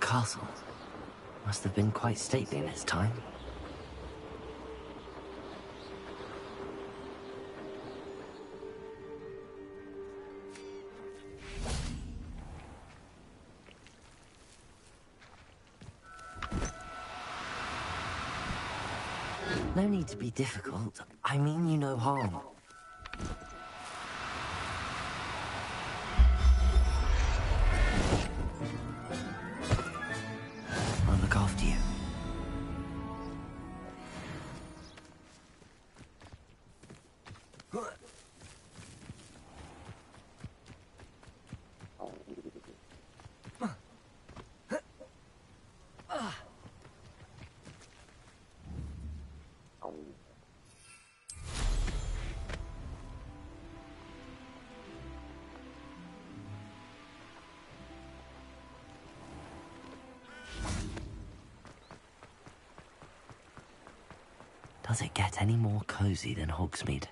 castle. Must have been quite stately in its time. No need to be difficult. I mean you no harm. I'll look after you. Does it get any more cozy than Hogsmeade?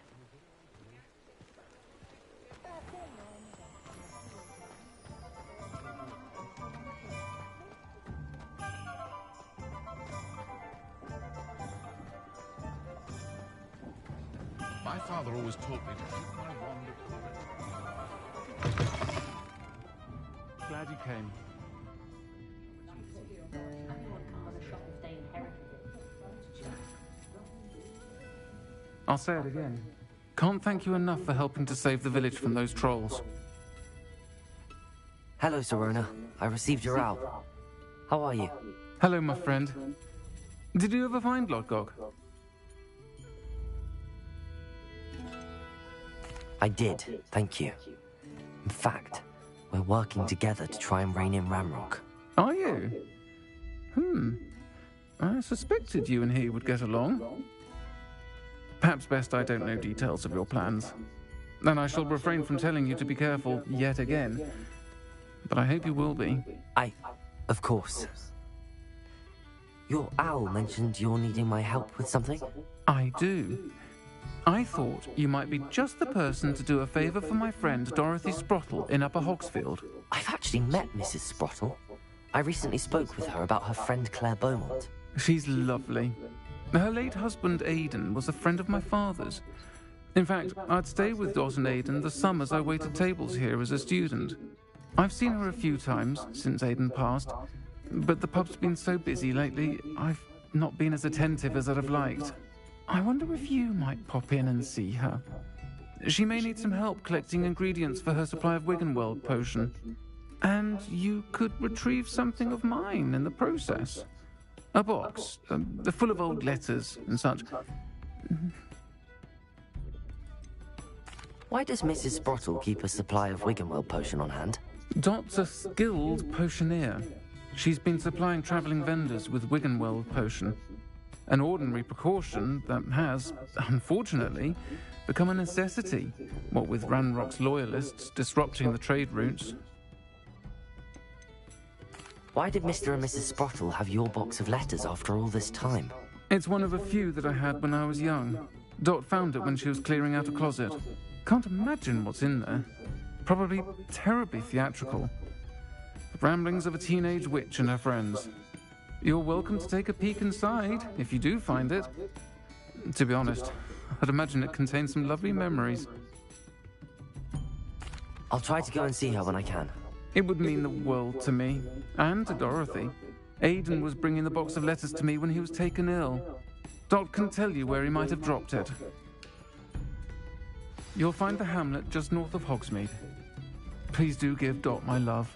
My father always taught me to keep my wand. Glad you came. I'll say it again. Can't thank you enough for helping to save the village from those trolls. Hello, Serona. I received your owl. How are you? Hello, my friend. Did you ever find Lodgok? I did, thank you. In fact, we're working together to try and rein in Ramrock. Are you? I suspected you and he would get along. Perhaps best I don't know details of your plans. And I shall refrain from telling you to be careful yet again. But I hope you will be. Of course. Your owl mentioned you're needing my help with something? I do. I thought you might be just the person to do a favour for my friend Dorothy Sprottle in Upper Hogsfield. I've actually met Mrs. Sprottle. I recently spoke with her about her friend Claire Beaumont. She's lovely. Her late husband Aidan was a friend of my father's. In fact, I'd stay with Dot and Aidan the summers I waited tables here as a student. I've seen her a few times since Aidan passed, but the pub's been so busy lately, I've not been as attentive as I'd have liked. I wonder if you might pop in and see her. She may need some help collecting ingredients for her supply of Wiggenweld potion. And you could retrieve something of mine in the process. A box, full of old letters and such. Why does Mrs. Sprottle keep a supply of Wiggenweld potion on hand? Dot's a skilled potioneer. She's been supplying travelling vendors with Wiggenweld potion. An ordinary precaution that has, unfortunately, become a necessity, what with Ranrock's loyalists disrupting the trade routes. Why did Mr. and Mrs. Sprottle have your box of letters after all this time? It's one of a few that I had when I was young. Dot found it when she was clearing out a closet. Can't imagine what's in there. Probably terribly theatrical. The ramblings of a teenage witch and her friends. You're welcome to take a peek inside, if you do find it. To be honest, I'd imagine it contains some lovely memories. I'll try to go and see her when I can. It would mean the world to me, and to Dorothy. Aidan was bringing the box of letters to me when he was taken ill. Dot can tell you where he might have dropped it. You'll find the hamlet just north of Hogsmeade. Please do give Dot my love.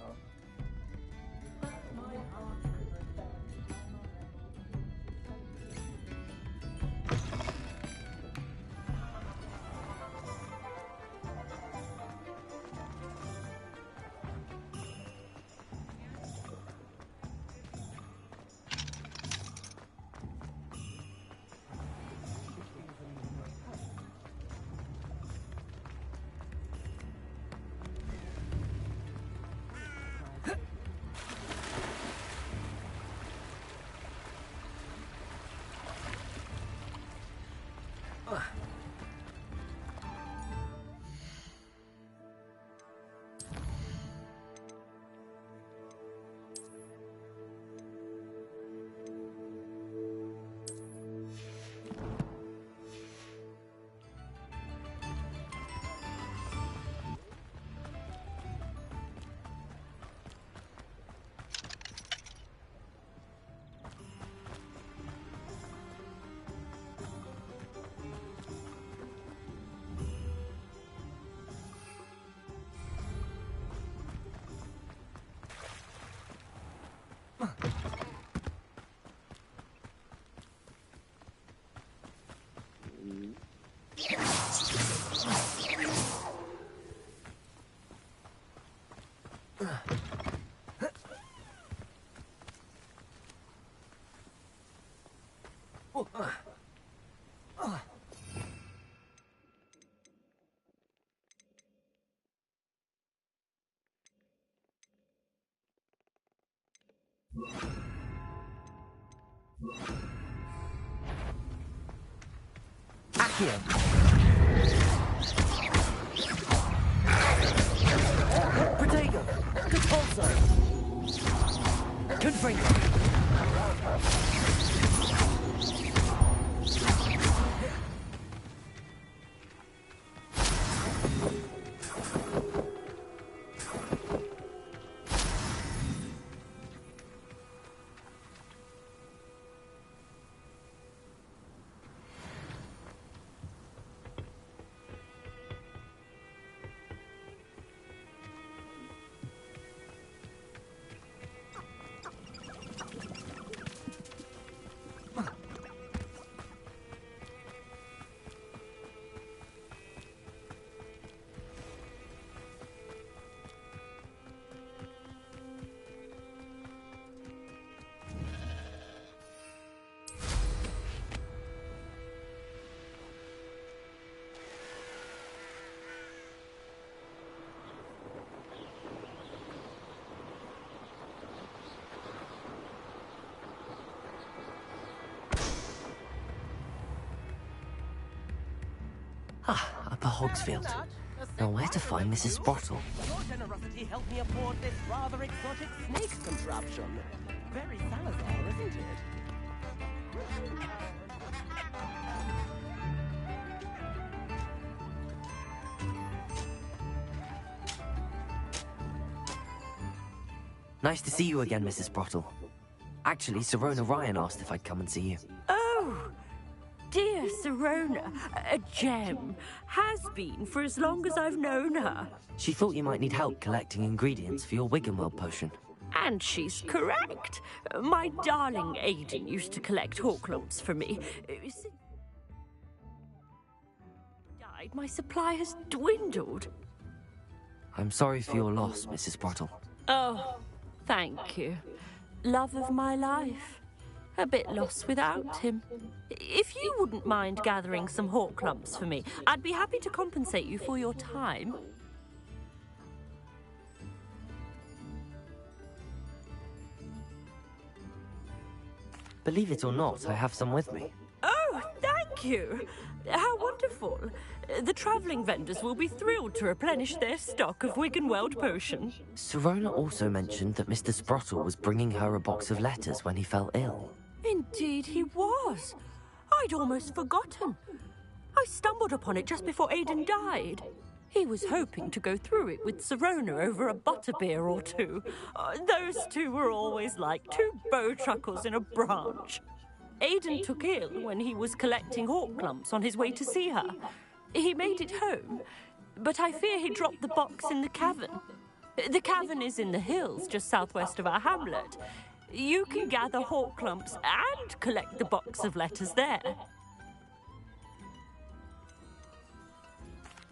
Accio! Protego! Repulso! Confringo! Upper Hogsfield. Now where to find Mrs. Sprottle? Your generosity helped me afford this rather exotic snake contraption. Very Salazar, isn't it? Nice to see you again, Mrs. Sprottle. Actually, Sirona Ryan asked if I'd come and see you. Oh, dear Sirona, a gem. Has been for as long as I've known her. She thought you might need help collecting ingredients for your Wiggenweld potion. And she's correct. My darling Aiden used to collect Horklumps for me. Since he died, my supply has dwindled. I'm sorry for your loss, Mrs. Sprottle. Oh, thank you. Love of my life. A bit lost without him. If you wouldn't mind gathering some Horklumps for me, I'd be happy to compensate you for your time. Believe it or not, I have some with me. Oh, thank you. How wonderful. The travelling vendors will be thrilled to replenish their stock of Wiggenweld potion. Sirona also mentioned that Mr. Sprottle was bringing her a box of letters when he fell ill. Indeed he was. I'd almost forgotten. I stumbled upon it just before Aiden died. He was hoping to go through it with Sirona over a butterbeer or two. Those two were always like two bowtruckles in a branch. Aiden took ill when he was collecting Horklumps on his way to see her. He made it home, but I fear he dropped the box in the cavern. The cavern is in the hills just southwest of our hamlet. You can gather Horklumps and collect the box of letters there.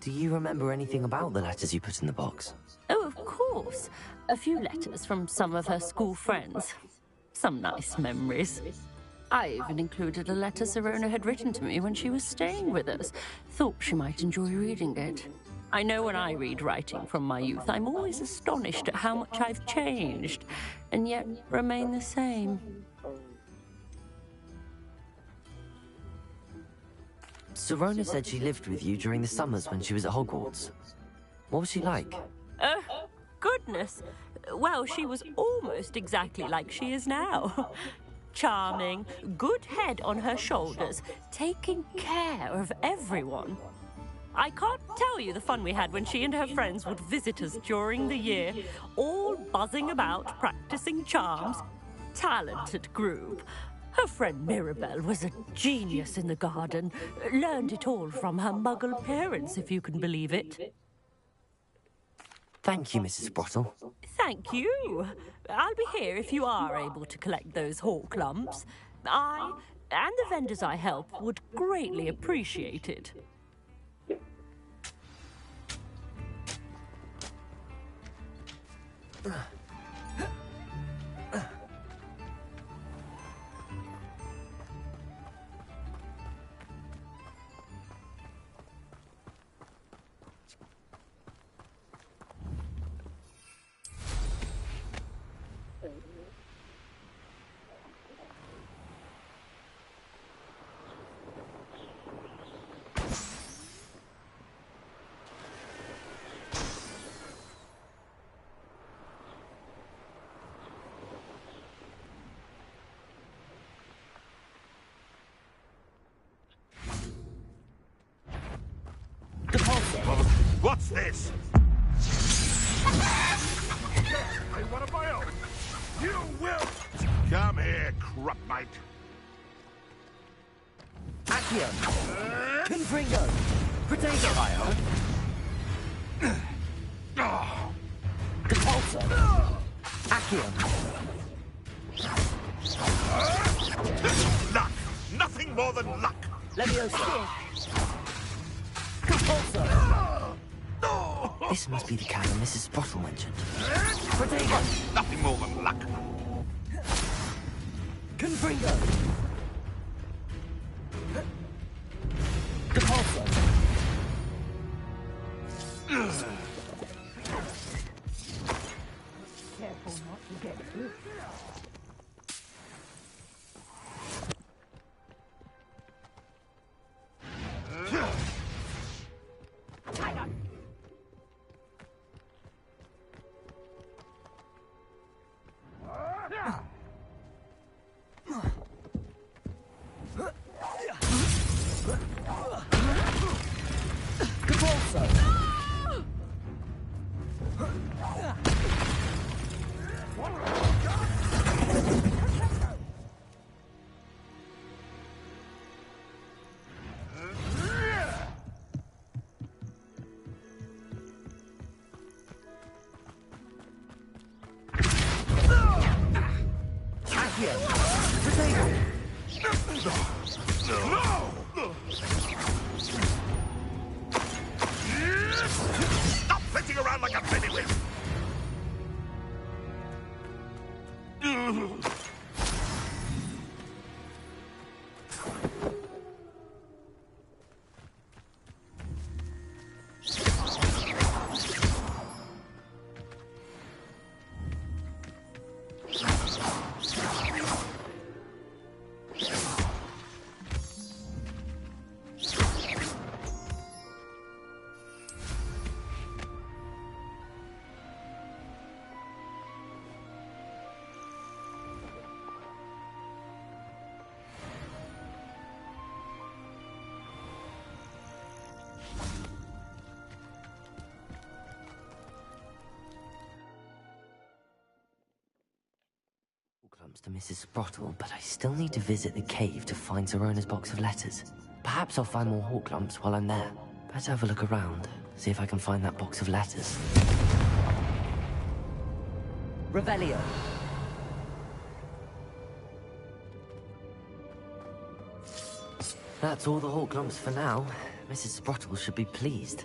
Do you remember anything about the letters you put in the box? Oh, of course. A few letters from some of her school friends. Some nice memories. I even included a letter Sirona had written to me when she was staying with us. Thought she might enjoy reading it. I know when I read writing from my youth, I'm always astonished at how much I've changed, and yet remain the same. Sirona said she lived with you during the summers when she was at Hogwarts. What was she like? Oh, goodness. Well, she was almost exactly like she is now. Charming, good head on her shoulders, taking care of everyone. I can't tell you the fun we had when she and her friends would visit us during the year, all buzzing about, practicing charms. Talented group. Her friend Mirabelle was a genius in the garden. Learned it all from her muggle parents, if you can believe it. Thank you, Mrs. Sprottle. Thank you. I'll be here if you are able to collect those Horklumps. I and the vendors I help would greatly appreciate it. What's this? I want a bio. You will. Come here, crupmate. Accio! Confringo! Potato Bio! Depulso! Accio! Luck. Nothing more than luck. Leviosa! Compulso! This must be the cabin Mrs. Sprottle mentioned. Potato! Nothing more than luck. Confringo! Depulso! Careful not to get hit. Stop flitting around like a pennywhiz. Clumps to Mrs. Sprottle, but I still need to visit the cave to find Zerona's box of letters. Perhaps I'll find more Hawk Clumps while I'm there. Better have a look around, see if I can find that box of letters. Revelio. That's all the Hawk Clumps for now. Mrs. Sprottle should be pleased.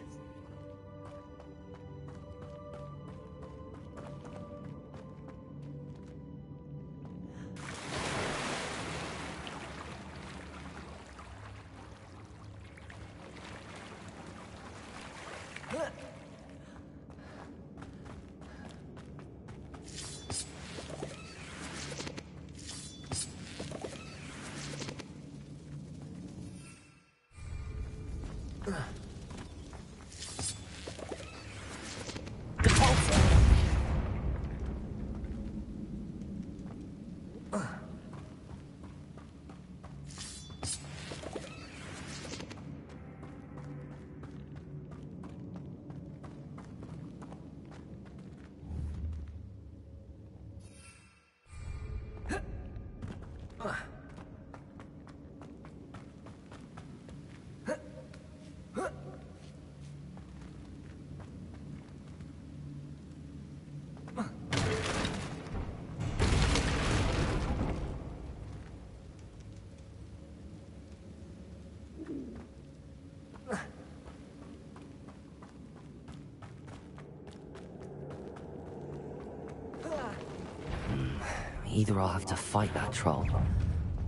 either I'll have to fight that troll,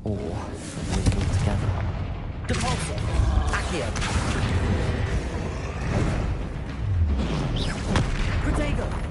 or win it all together. Depulso! Accio! Protego!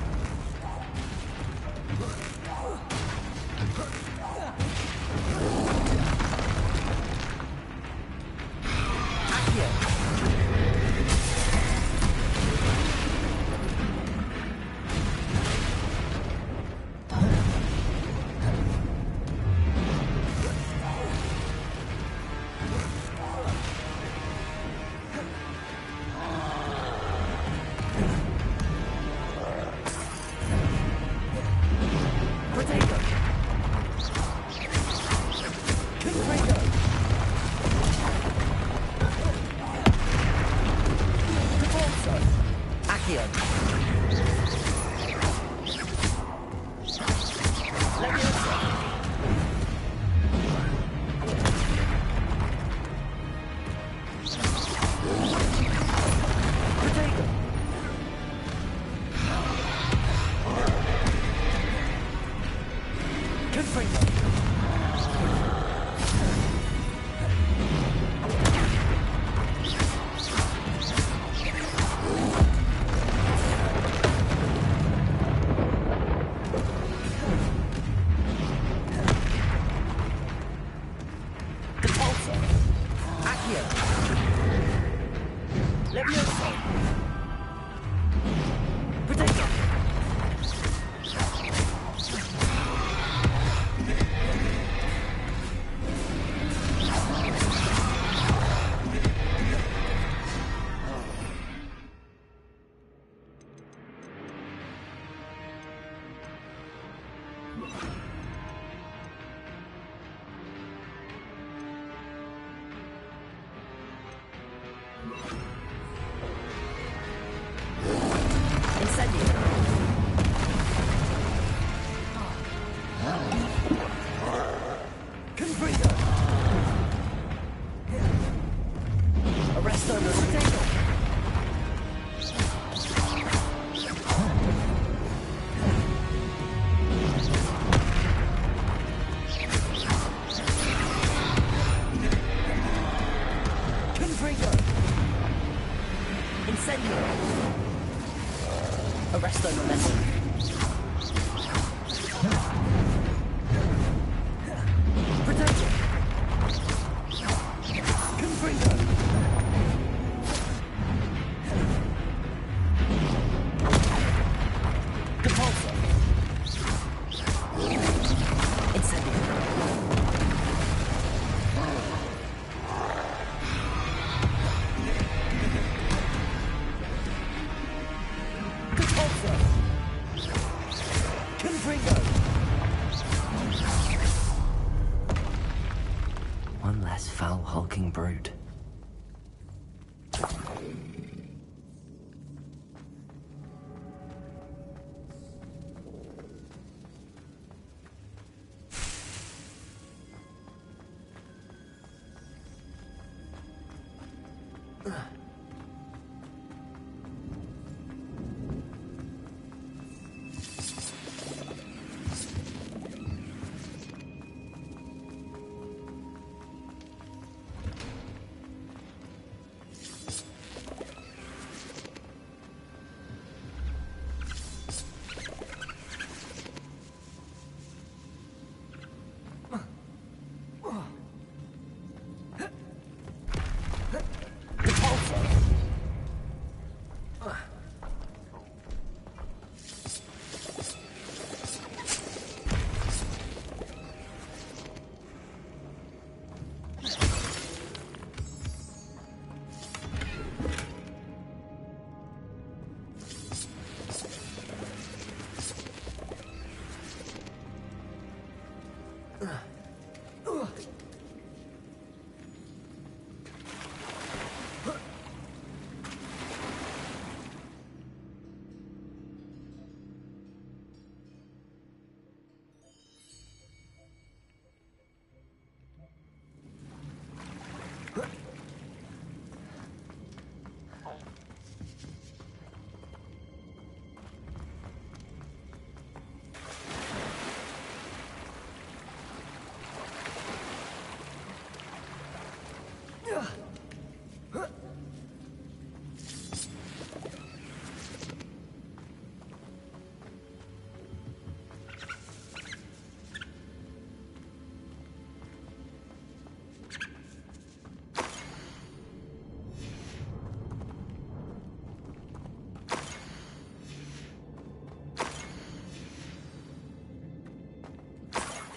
One less foul, hulking brute.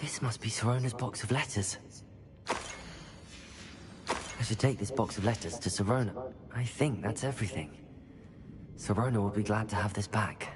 This must be Sirona's box of letters. I should take this box of letters to Sirona. I think that's everything. Sirona will be glad to have this back.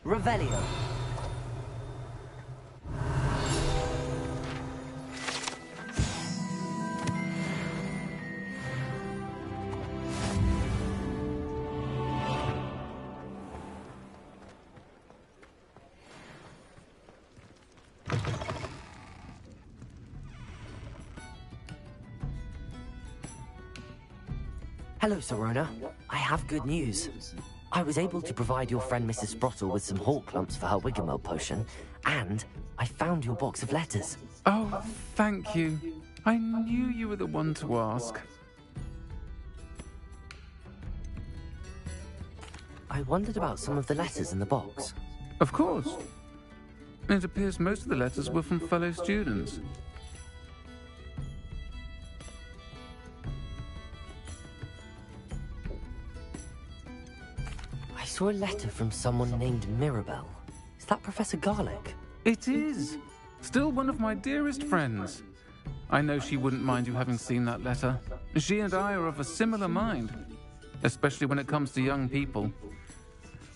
Revelio. Hello, Sirona. I have good news. I was able to provide your friend Mrs. Sprottle with some hawk lumps for her Wiggamel potion, and I found your box of letters. Oh, thank you. I knew you were the one to ask. I wondered about some of the letters in the box. Of course. It appears most of the letters were from fellow students. I saw a letter from someone named Mirabelle. Is that Professor Garlic? It is. Still one of my dearest friends. I know she wouldn't mind you having seen that letter. She and I are of a similar mind, especially when it comes to young people.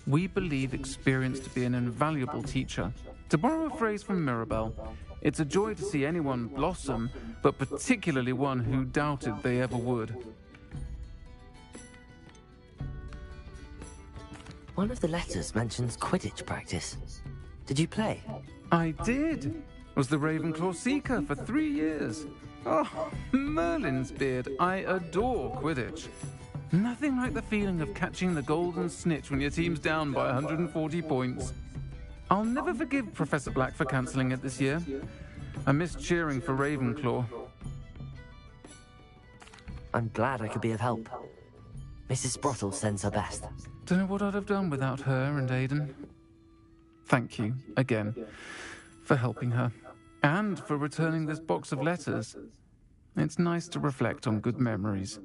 We believe experience to be an invaluable teacher. To borrow a phrase from Mirabelle, it's a joy to see anyone blossom, but particularly one who doubted they ever would. One of the letters mentions Quidditch practice. Did you play? I did. Was the Ravenclaw Seeker for 3 years. Oh, Merlin's beard. I adore Quidditch. Nothing like the feeling of catching the golden snitch when your team's down by 140 points. I'll never forgive Professor Black for cancelling it this year. I missed cheering for Ravenclaw. I'm glad I could be of help. Mrs. Sprottle sends her best. Don't know what I'd have done without her and Aidan. Thank you, again, for helping her, and for returning this box of letters. It's nice to reflect on good memories.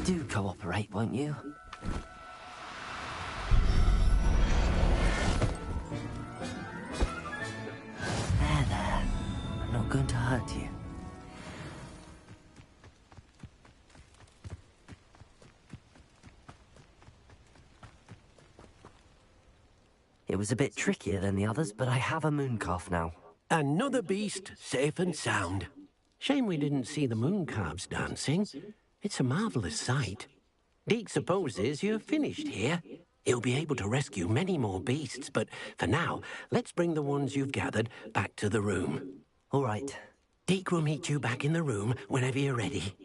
Do cooperate, won't you? There. I'm not going to hurt you. It was a bit trickier than the others, but I have a mooncalf now. Another beast, safe and sound. Shame we didn't see the mooncalves dancing. It's a marvellous sight. Deke supposes you're finished here. He'll be able to rescue many more beasts, but for now, let's bring the ones you've gathered back to the room. All right. Deke will meet you back in the room whenever you're ready.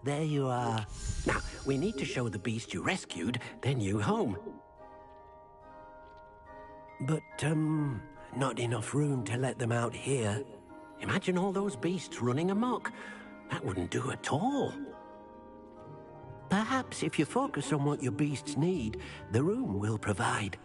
there you are. Now, we need to show the beast you rescued their new home. But, not enough room to let them out here. Imagine all those beasts running amok. That wouldn't do at all. Perhaps if you focus on what your beasts need, the room will provide.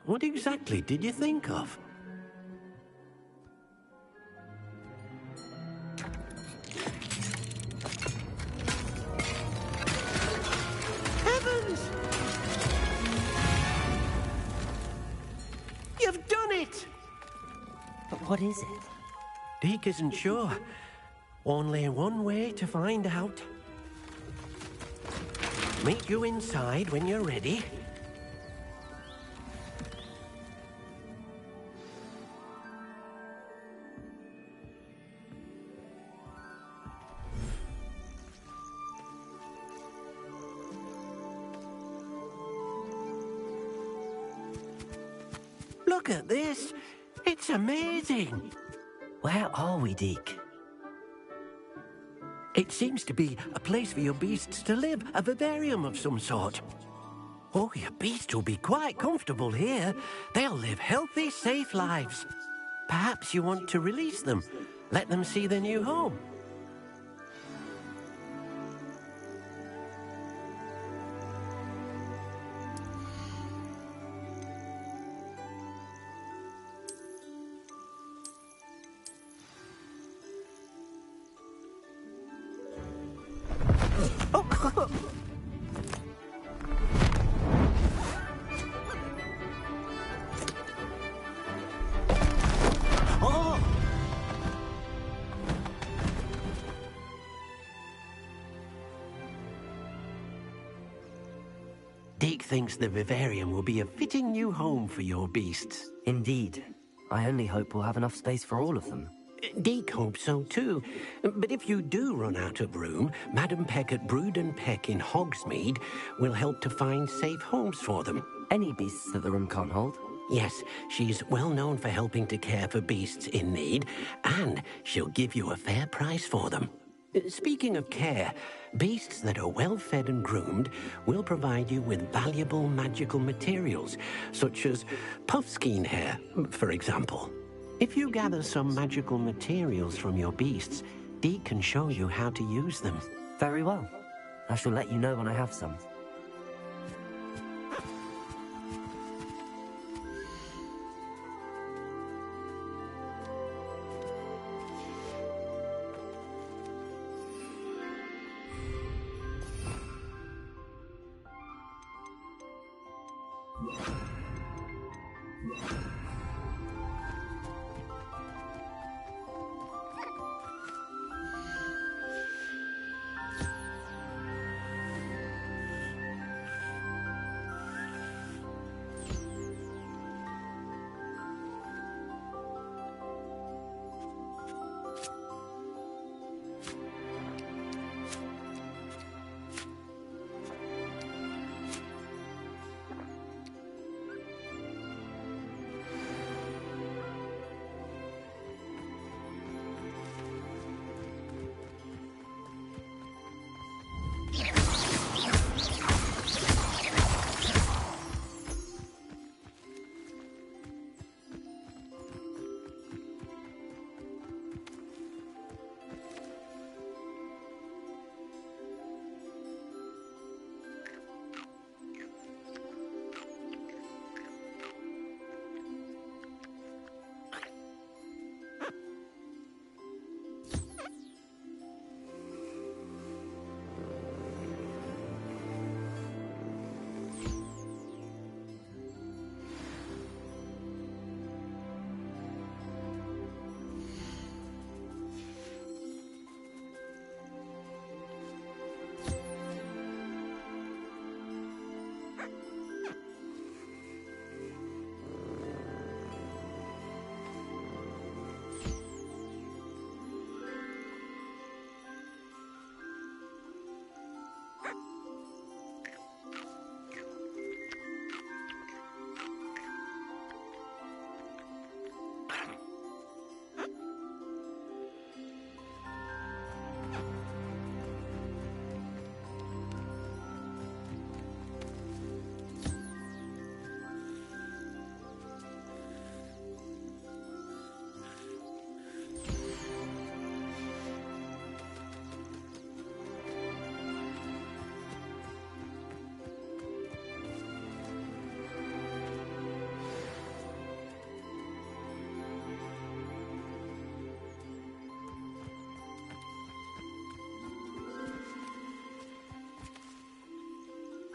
What exactly did you think of? Heavens! You've done it! But what is it? Deke isn't sure. Only one way to find out. Meet you inside when you're ready. Look at this. It's amazing. Where are we, Deke? It seems to be a place for your beasts to live, a vivarium of some sort. Oh, your beasts will be quite comfortable here. They'll live healthy, safe lives. Perhaps you want to release them, let them see their new home. Deke thinks the vivarium will be a fitting new home for your beasts. Indeed. I only hope we'll have enough space for all of them. Deke hopes so too. But if you do run out of room, Madam Peck at Brood and Peck in Hogsmeade will help to find safe homes for them. Any beasts that the room can't hold? Yes, she's well known for helping to care for beasts in need, and she'll give you a fair price for them. Speaking of care, beasts that are well fed and groomed will provide you with valuable magical materials, such as puffskein hair, for example. If you gather some magical materials from your beasts, Deke can show you how to use them. Very well. I shall let you know when I have some.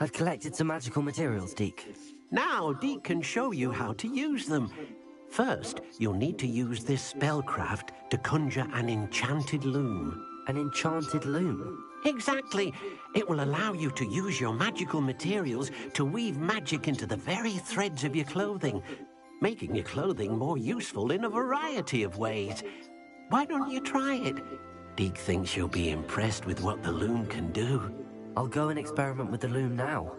I've collected some magical materials, Deke. Now, Deke can show you how to use them. First, you'll need to use this spellcraft to conjure an enchanted loom. An enchanted loom? Exactly. It will allow you to use your magical materials to weave magic into the very threads of your clothing, making your clothing more useful in a variety of ways. Why don't you try it? Deke thinks you'll be impressed with what the loom can do. I'll go and experiment with the loom now.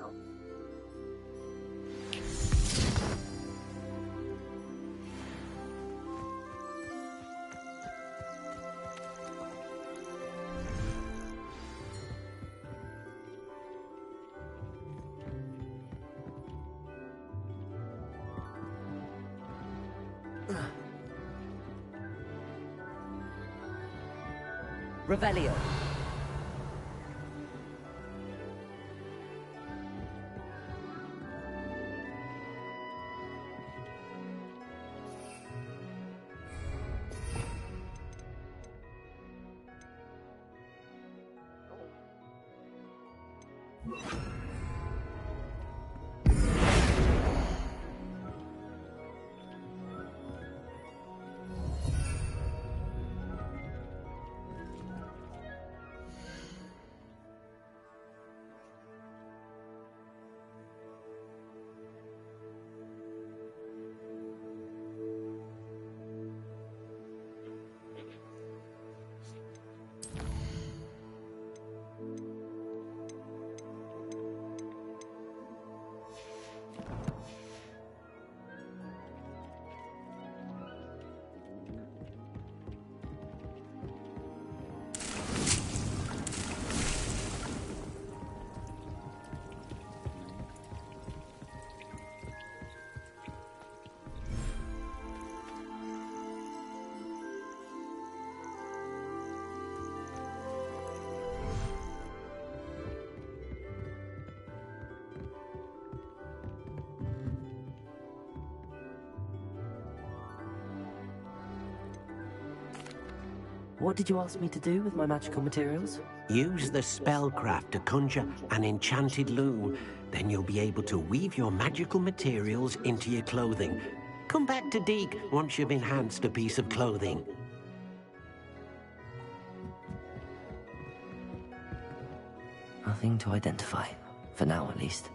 Revelio. What did you ask me to do with my magical materials? Use the spellcraft to conjure an enchanted loom. Then you'll be able to weave your magical materials into your clothing. Come back to Deke once you've enhanced a piece of clothing. Nothing to identify. For now, at least.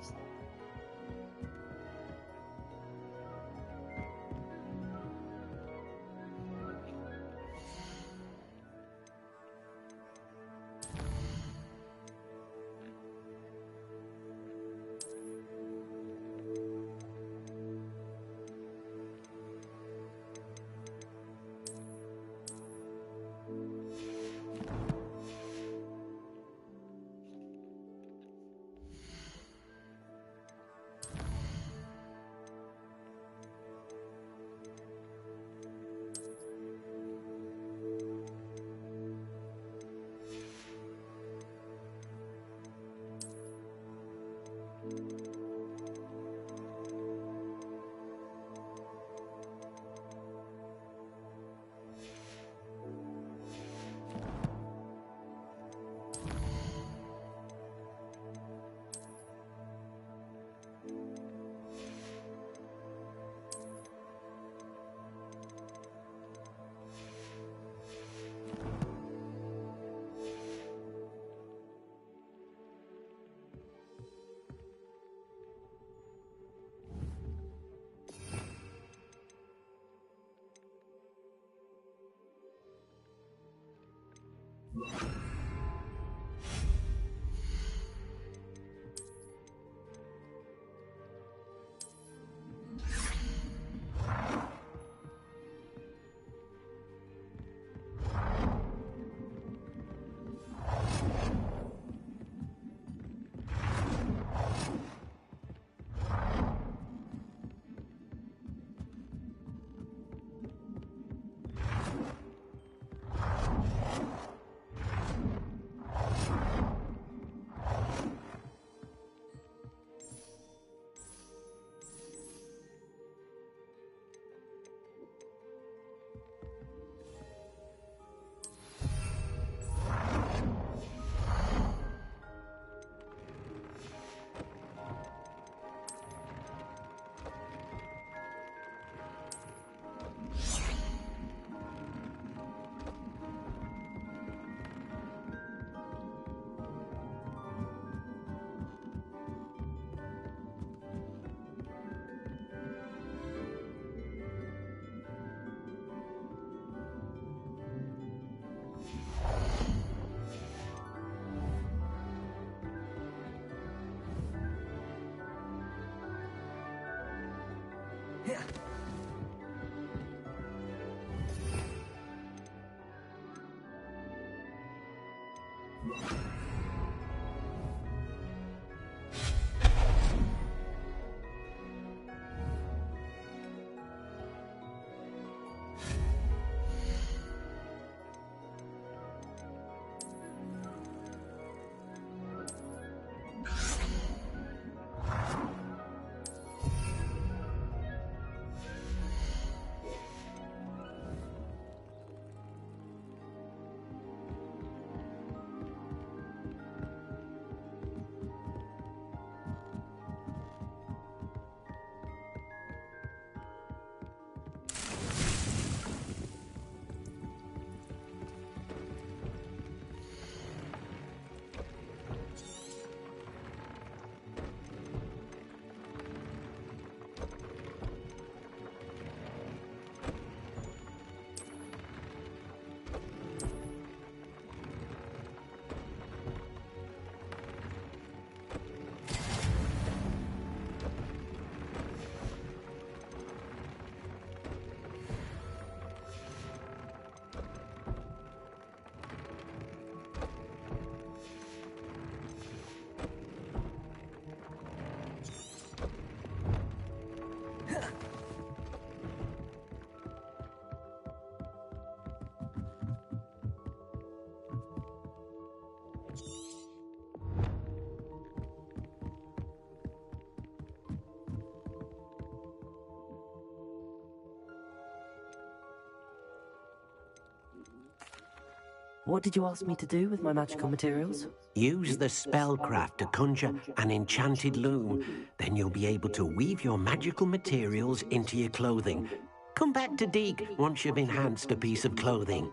What did you ask me to do with my magical materials? Use the spellcraft to conjure an enchanted loom. Then you'll be able to weave your magical materials into your clothing. Come back to Deke once you've enhanced a piece of clothing.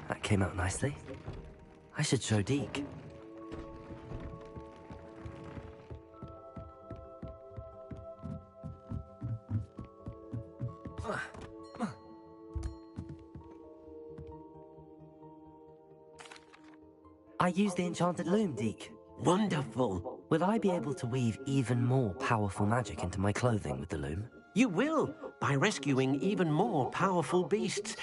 That came out nicely. I should show Deke. I used the enchanted loom, Deke. Wonderful. Will I be able to weave even more powerful magic into my clothing with the loom? You will, by rescuing even more powerful beasts.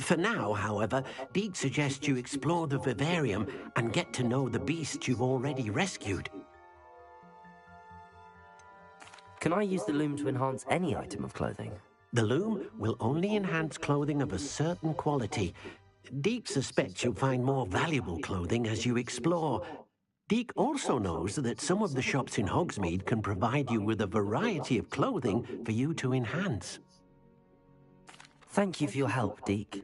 For now, however, Deke suggests you explore the vivarium and get to know the beasts you've already rescued. Can I use the loom to enhance any item of clothing? The loom will only enhance clothing of a certain quality. Deke suspects you'll find more valuable clothing as you explore. Deke also knows that some of the shops in Hogsmeade can provide you with a variety of clothing for you to enhance. Thank you for your help, Deke.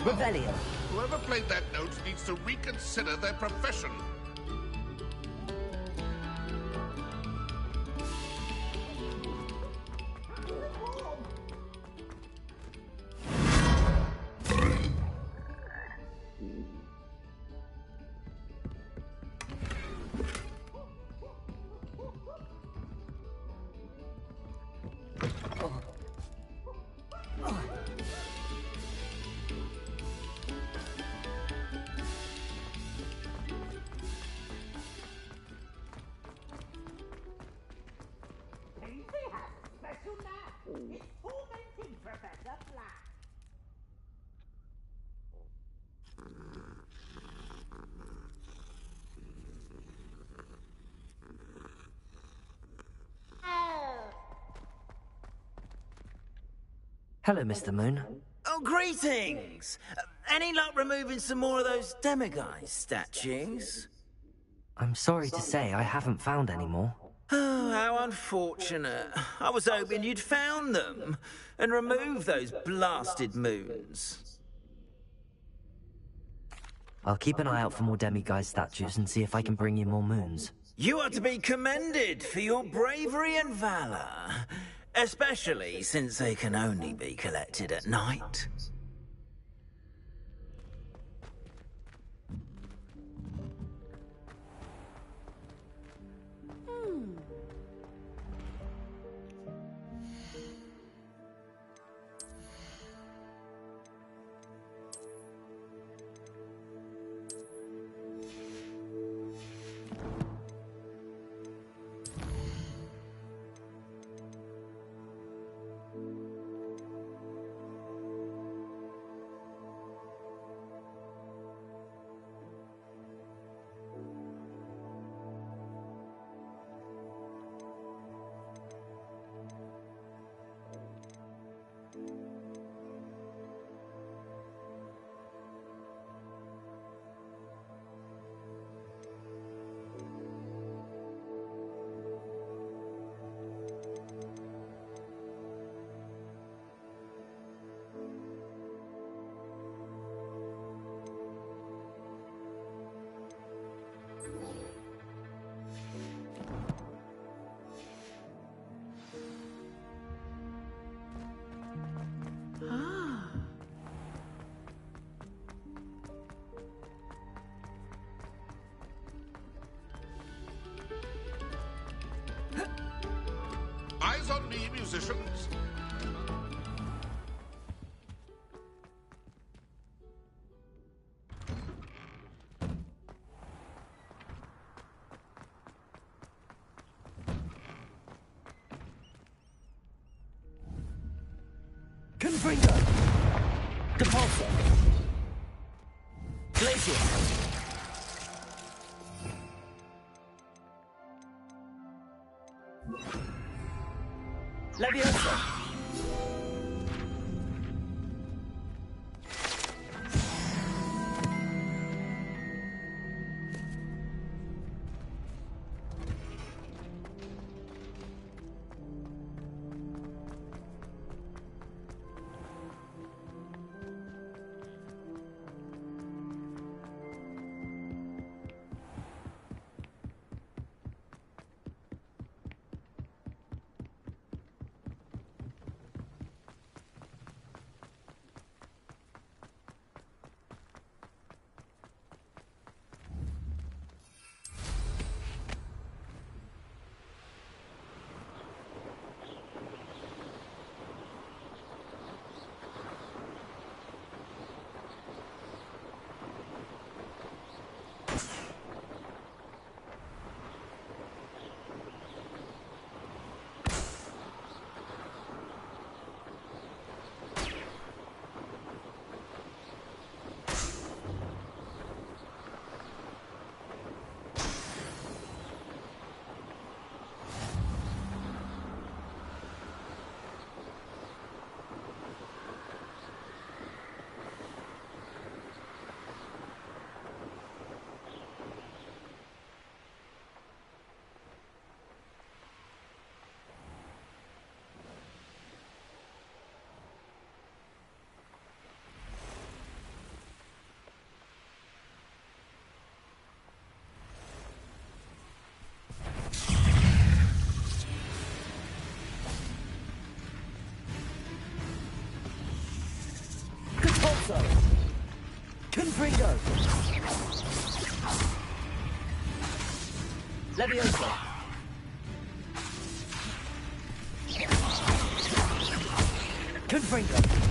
Revelio. Whoever played that note needs to reconsider their profession. Hello, Mr. Moon. Oh, greetings! Any luck removing some more of those demiguise statues? I'm sorry to say I haven't found any more. Oh, how unfortunate. I was hoping you'd found them and removed those blasted moons. I'll keep an eye out for more demiguise statues and see if I can bring you more moons. You are to be commended for your bravery and valor, especially since they can only be collected at night. Eyes on me, musicians. Confringo! Depulso! Glacier! Leviosa! Leviosa! Confringo!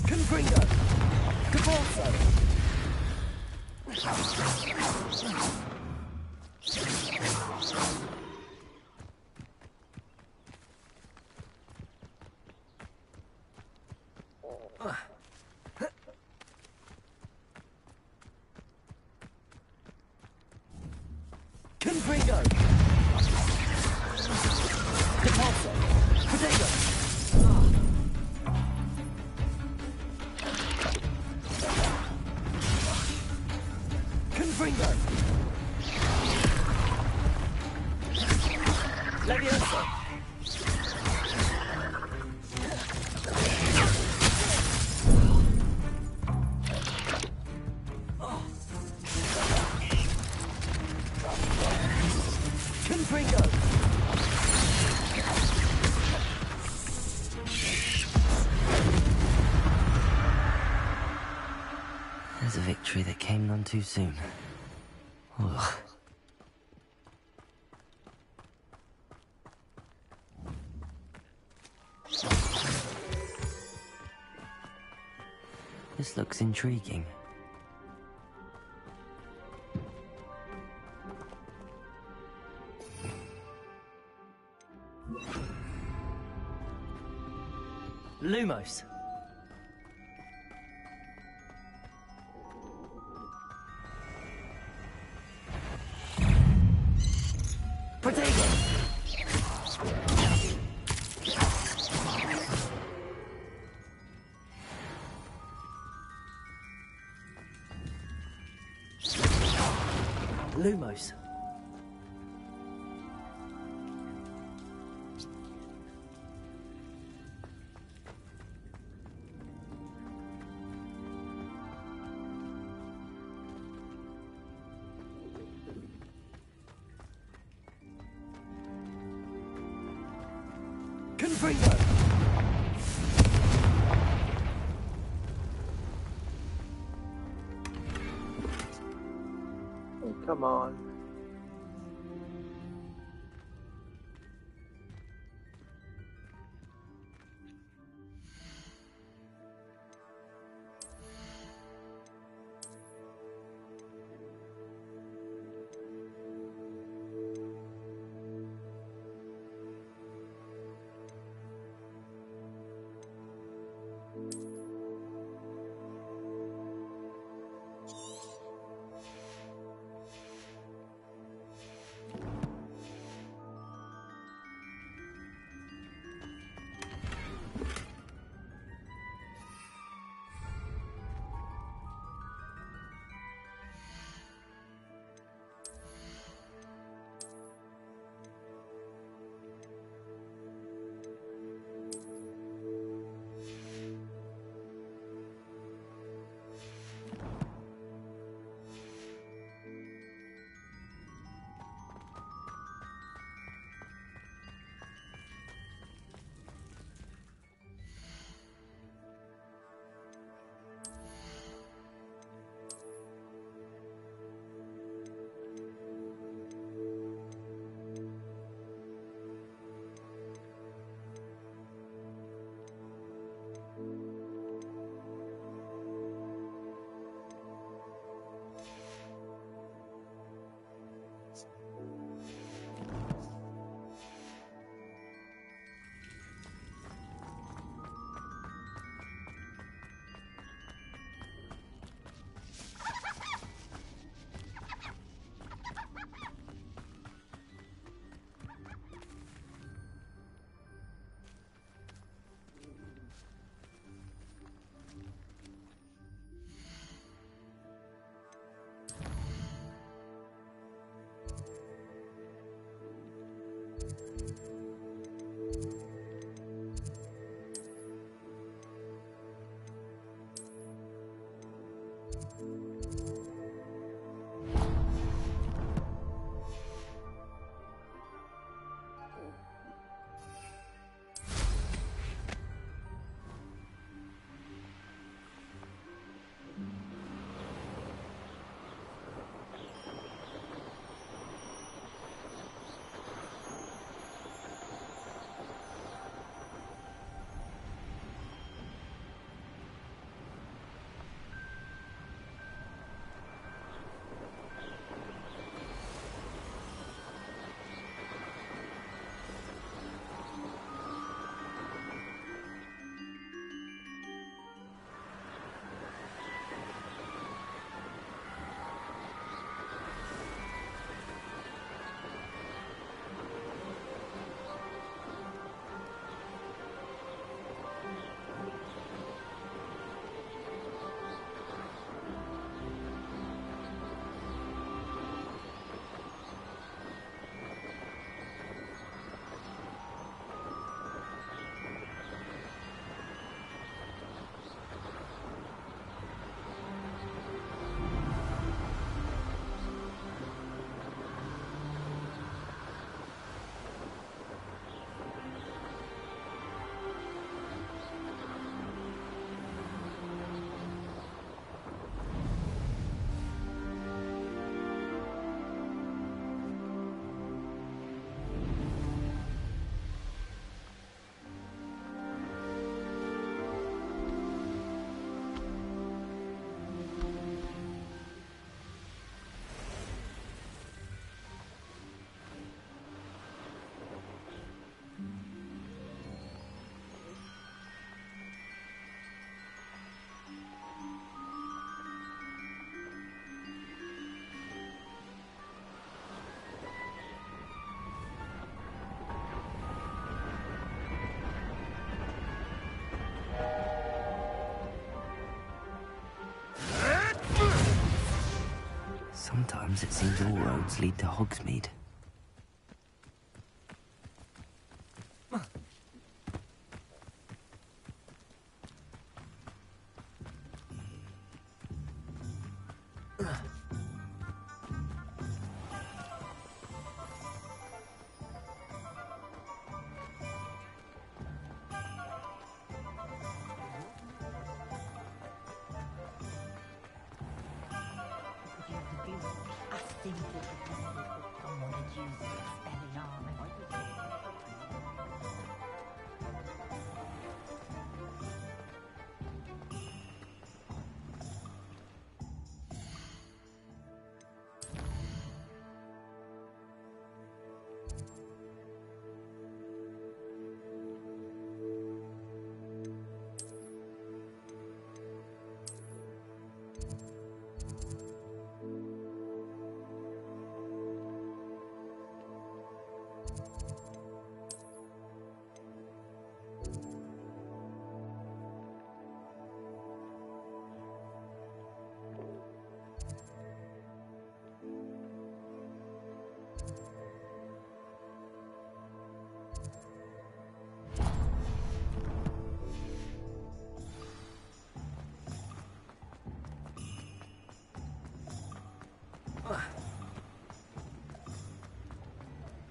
Confringo! Cabalso! Confringo! Cabalso! Potato! Confringo! Leviosa! Confringo! There's a victory that came none too soon. Ugh. This looks intriguing. Lumos! Potato! Lumos. Confringo! Oh, come on. Sometimes it seems all roads lead to Hogsmeade.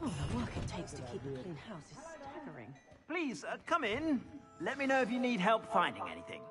Oh, the work it takes to keep a clean house is staggering. Please, come in. Let me know if you need help finding anything.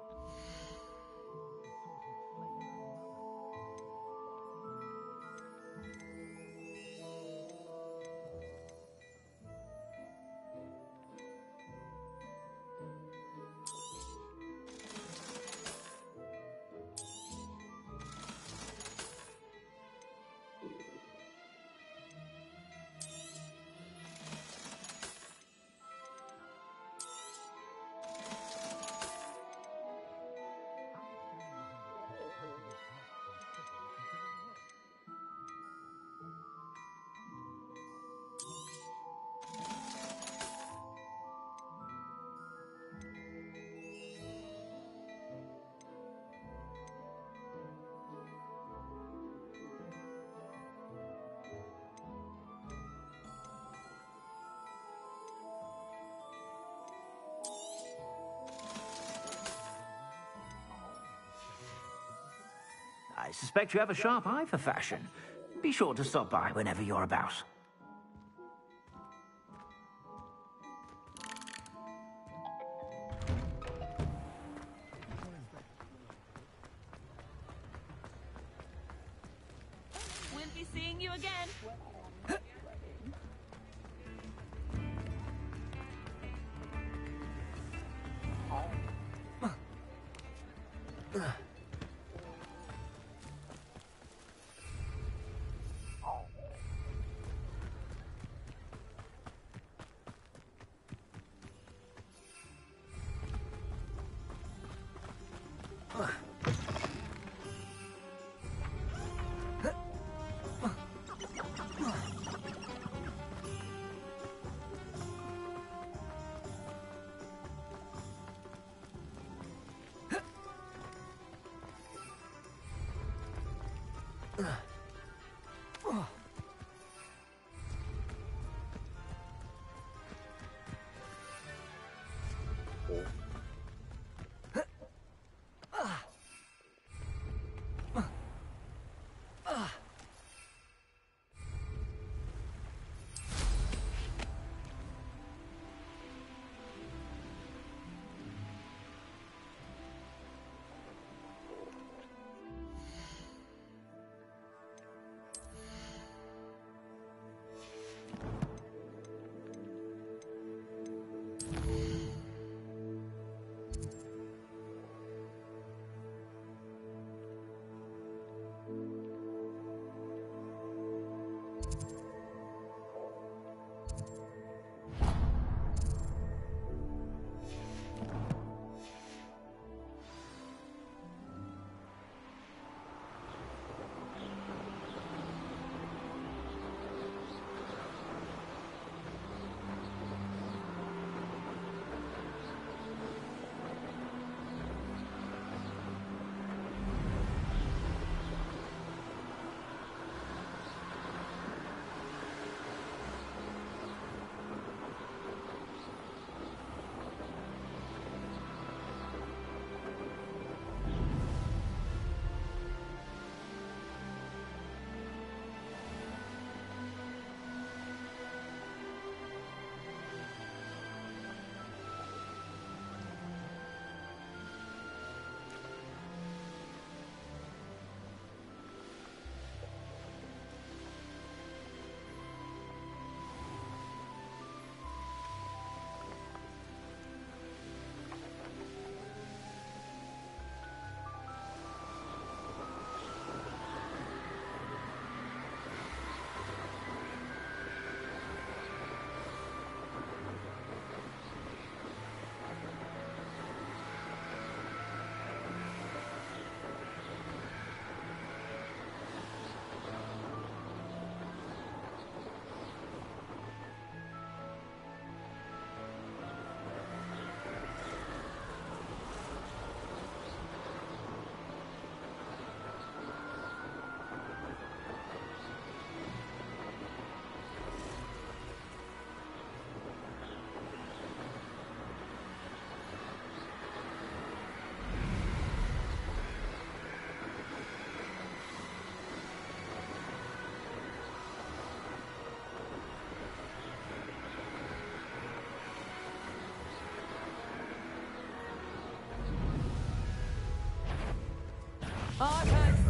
suspect you have a sharp eye for fashion. Be sure to stop by whenever you're about. We'll be seeing you again.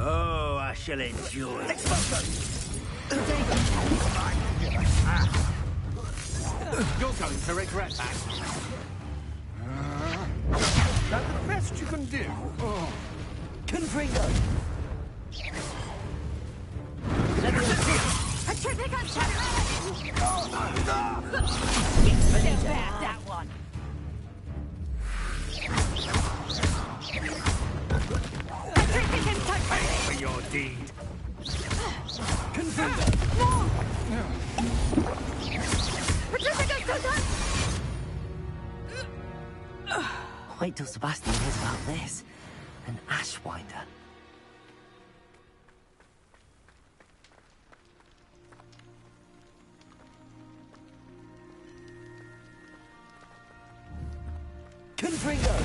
Oh, I shall enjoy it. You're going to regret that. That's the best you can do. Confringo! That one. Pay for your deed. Wait till Sebastian hears about this. An ashwinder. Confringo!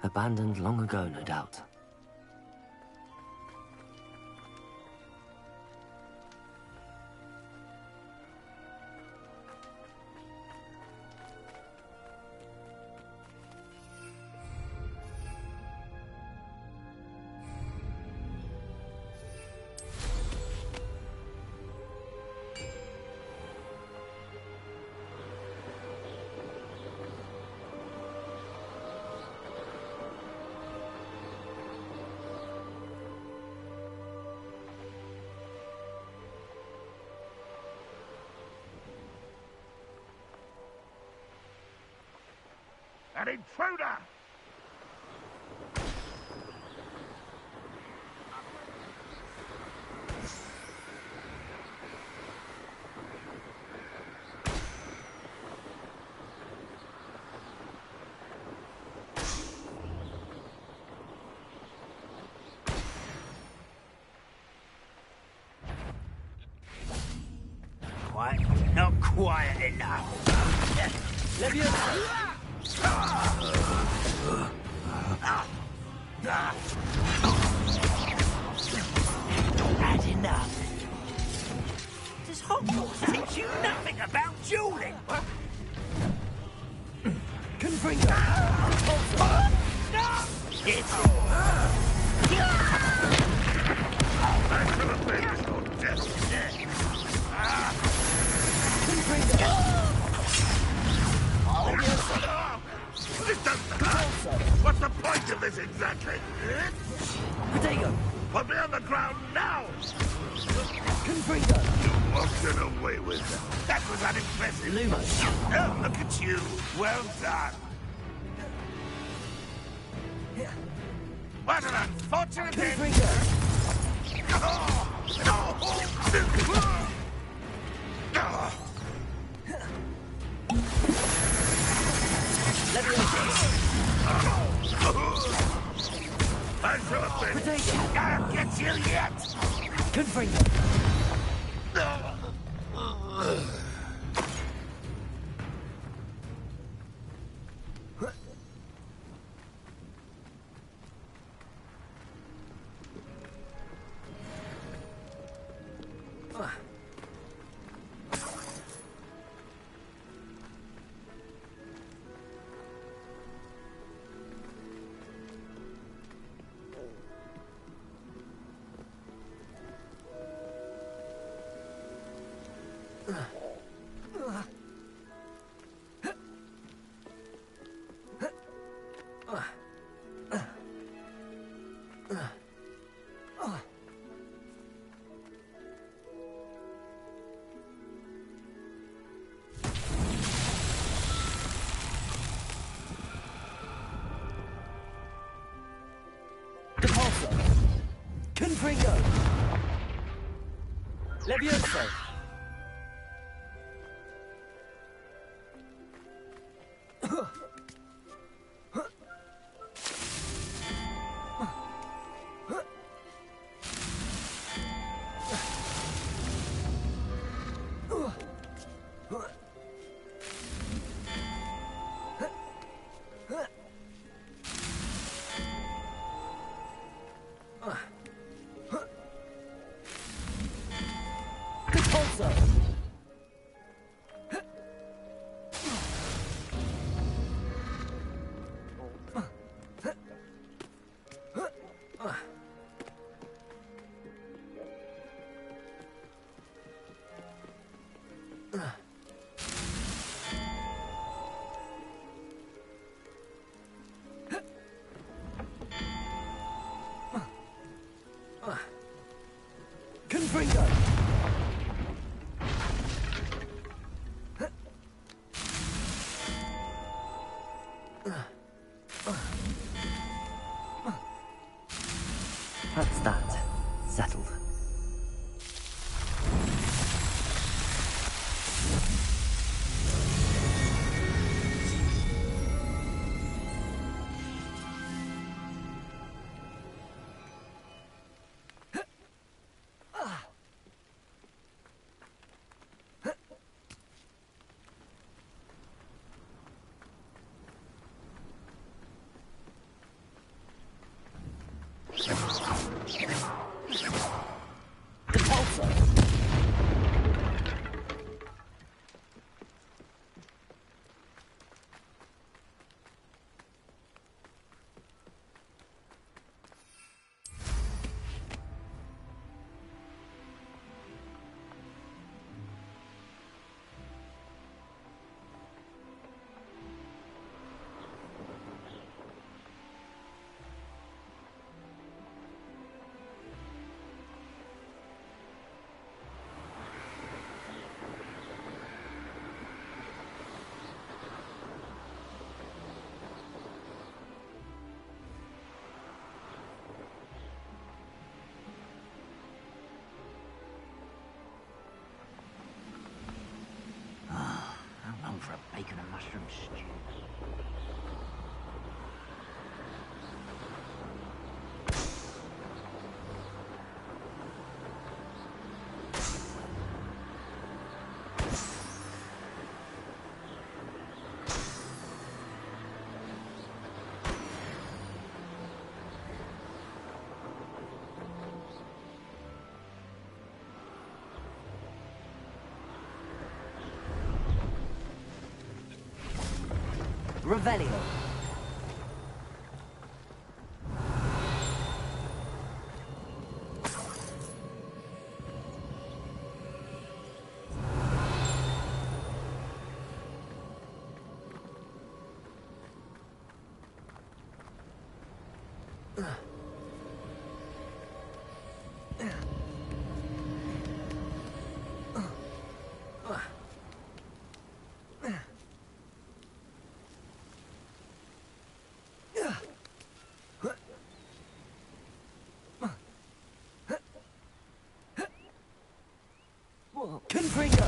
Abandoned long ago, no doubt. An intruder! Quiet, not quiet enough. Had enough. Does Hogwarts teach you nothing about dueling? Confringo! That should have been your destiny. What's the point of this exactly? Protego! Put me on the ground now! Confringo! You walked away with that. That was unimpressive. Lumos! Oh, look at you. Well done. What an unfortunate end. Confringo! I shall have been. I'll get you yet. Confringo! Confringo! Levioso! for a bacon and mushroom stew. Revelio. Confringo!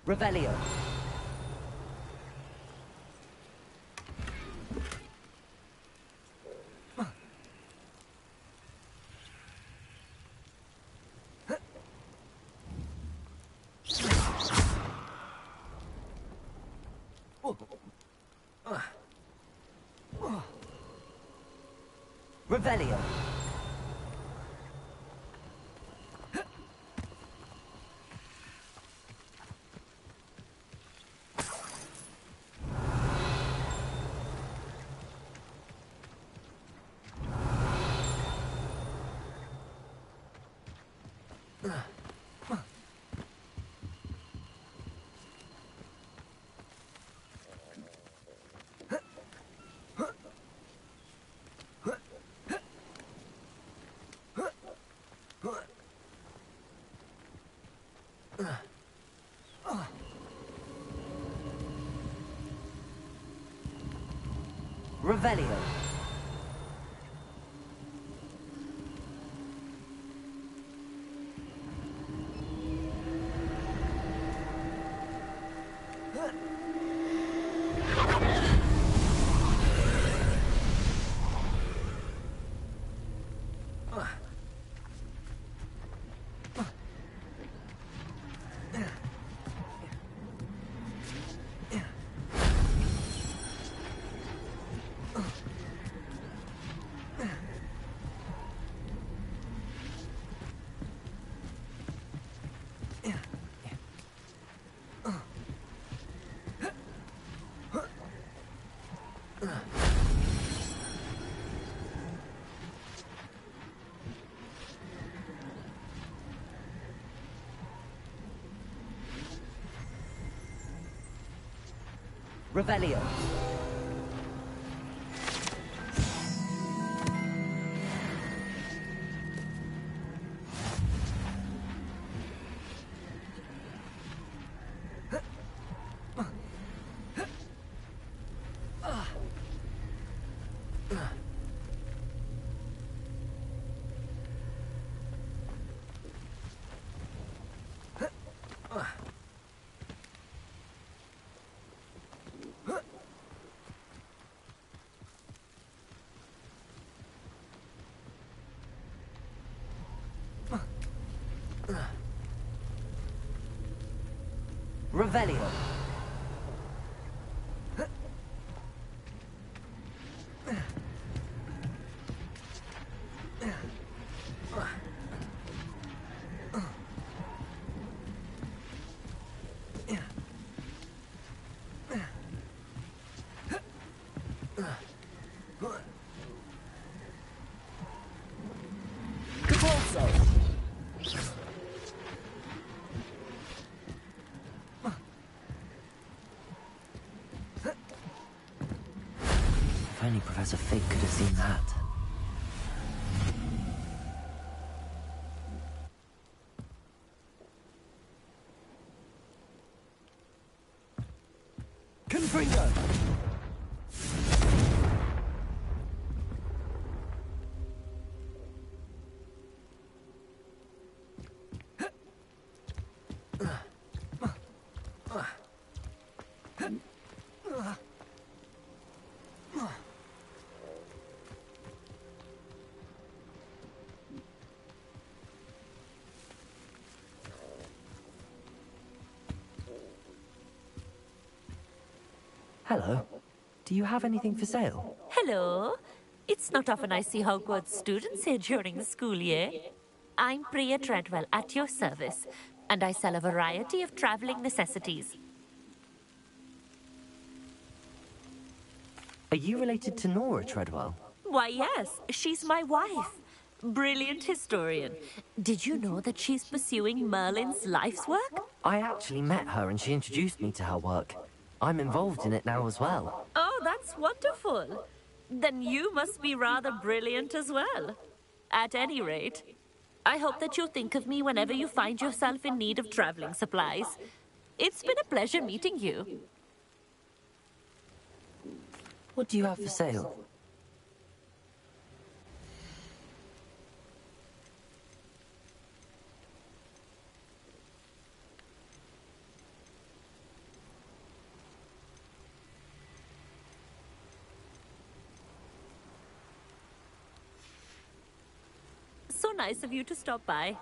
Revelio. Revelio. Revelio. Revelio. Revelio. If only Professor Fig could have seen that. Confringo! Hello. Do you have anything for sale? Hello. It's not often I see Hogwarts students here during the school year. I'm Priya Treadwell, at your service, and I sell a variety of traveling necessities. Are you related to Nora Treadwell? Why, yes, she's my wife. Brilliant historian. Did you know that she's pursuing Merlin's life's work? I actually met her and she introduced me to her work. I'm involved in it now as well. Oh, that's wonderful. Then you must be rather brilliant as well. At any rate, I hope that you'll think of me whenever you find yourself in need of traveling supplies. It's been a pleasure meeting you. What do you have for sale? So nice of you to stop by.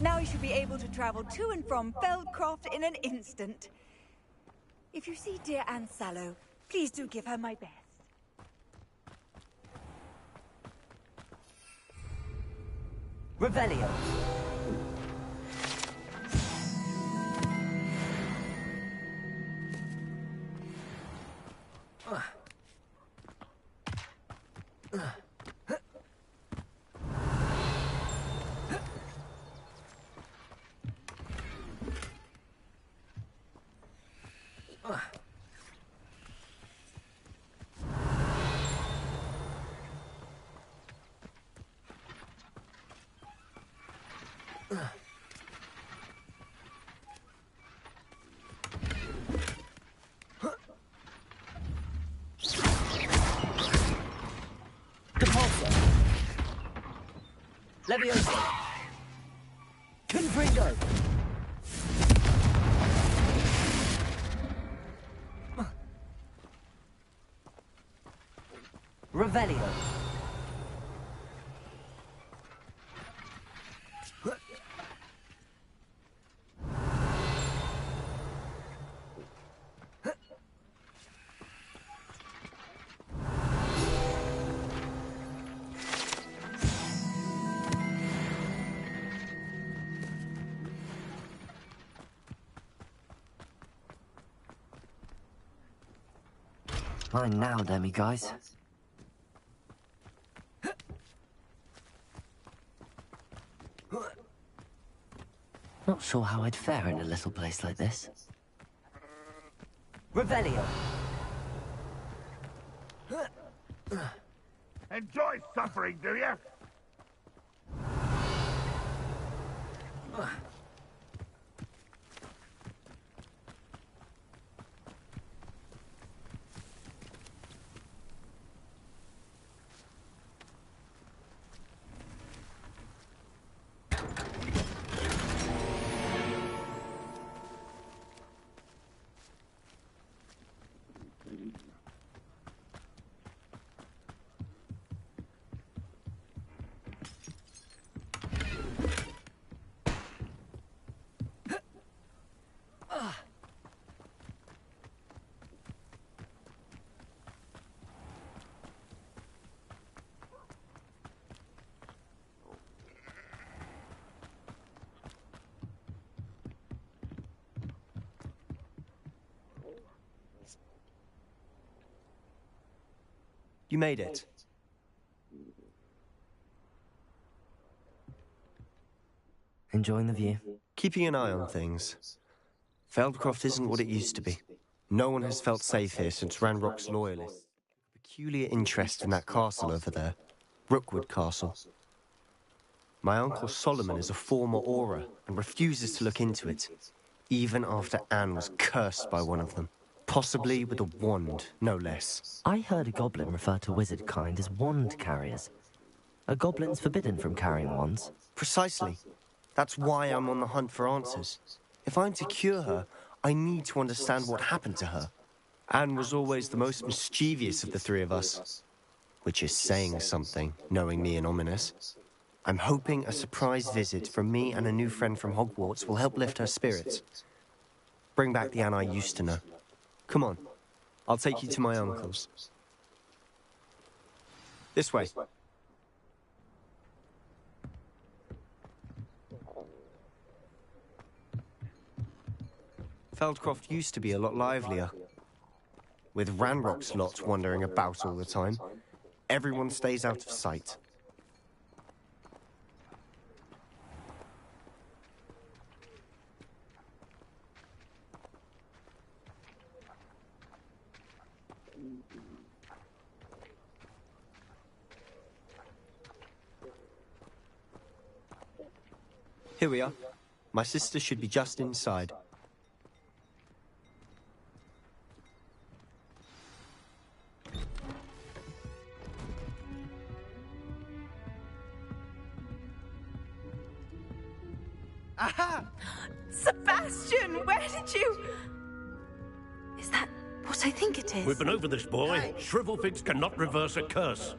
Now you should be able to travel to and from Feldcroft in an instant. If you see dear Anne Sallow, please do give her my best. Revelio. Leviosa! Confringo! Revelio! Mine now, Demi, guys. Not sure how I'd fare in a little place like this. Revelio! Enjoy suffering, do you? You made it. Enjoying the view? Keeping an eye on things. Feldcroft isn't what it used to be. No one has felt safe here since Ranrock's loyalists. Peculiar interest in that castle over there. Rookwood Castle. My Uncle Solomon is a former Auror and refuses to look into it, even after Anne was cursed by one of them. Possibly with a wand, no less. I heard a goblin refer to wizard kind as wand carriers. Are goblins forbidden from carrying wands? Precisely. That's why I'm on the hunt for answers. If I'm to cure her, I need to understand what happened to her. Anne was always the most mischievous of the three of us. Which is saying something, knowing me and Ominous. I'm hoping a surprise visit from me and a new friend from Hogwarts will help lift her spirits. Bring back the Anne I used to know. Come on, I'll take you to my uncle's. This way. Feldcroft used to be a lot livelier. With Ranrock's lot wandering about all the time, everyone stays out of sight. Here we are. My sister should be just inside. Aha! Sebastian, where did you... Is that what I think it is? We've been over this, boy. Hey. Shrivelfigs cannot reverse a curse.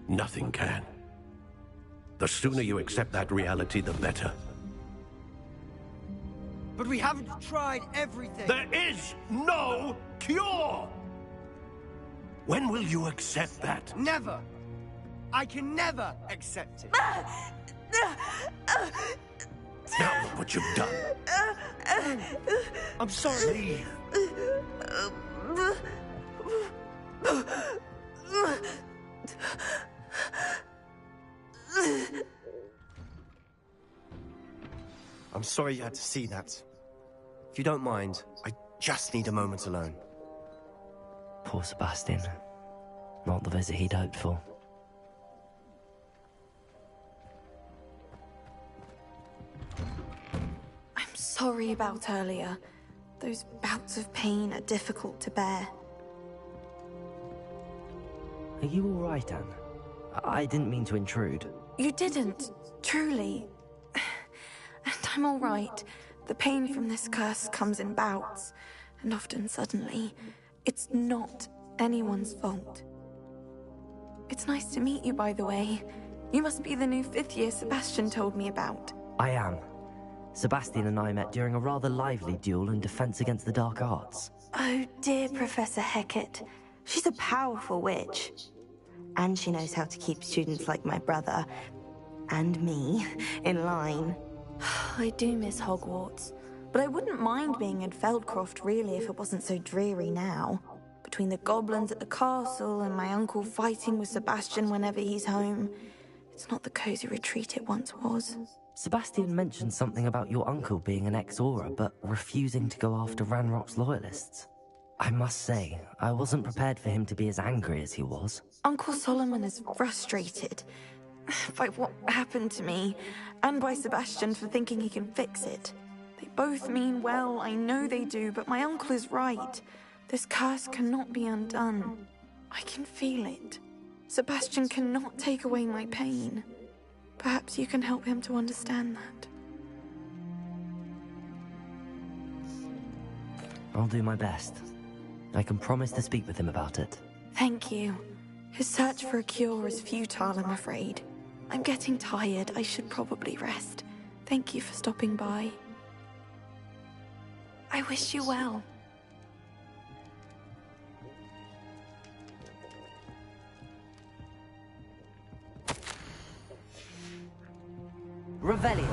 Nothing can. The sooner you accept that reality, the better. But we haven't tried everything. There is no cure! When will you accept that? Never. I can never accept it. Now look what you've done. I'm sorry. I'm sorry you had to see that. If you don't mind, I just need a moment alone. Poor Sebastian. Not the visit he'd hoped for. I'm sorry about earlier. Those bouts of pain are difficult to bear. Are you all right, Anne? I didn't mean to intrude. You didn't, truly. And I'm all right. The pain from this curse comes in bouts, and often suddenly. It's not anyone's fault. It's nice to meet you, by the way. You must be the new 5th year Sebastian told me about. I am. Sebastian and I met during a rather lively duel in defense against the dark arts. Oh, dear Professor Hecat. She's a powerful witch. And she knows how to keep students like my brother, and me, in line. I do miss Hogwarts, but I wouldn't mind being in Feldcroft, really, if it wasn't so dreary now. Between the goblins at the castle and my uncle fighting with Sebastian whenever he's home, it's not the cozy retreat it once was. Sebastian mentioned something about your uncle being an ex-Auror, but refusing to go after Ranrock's loyalists. I must say, I wasn't prepared for him to be as angry as he was. Uncle Solomon is frustrated by what happened to me, and by Sebastian for thinking he can fix it. They both mean well, I know they do, but my uncle is right. This curse cannot be undone. I can feel it. Sebastian cannot take away my pain. Perhaps you can help him to understand that. I'll do my best. I can promise to speak with him about it. Thank you. His search for a cure is futile, I'm afraid. I'm getting tired. I should probably rest. Thank you for stopping by. I wish you well. Revelio.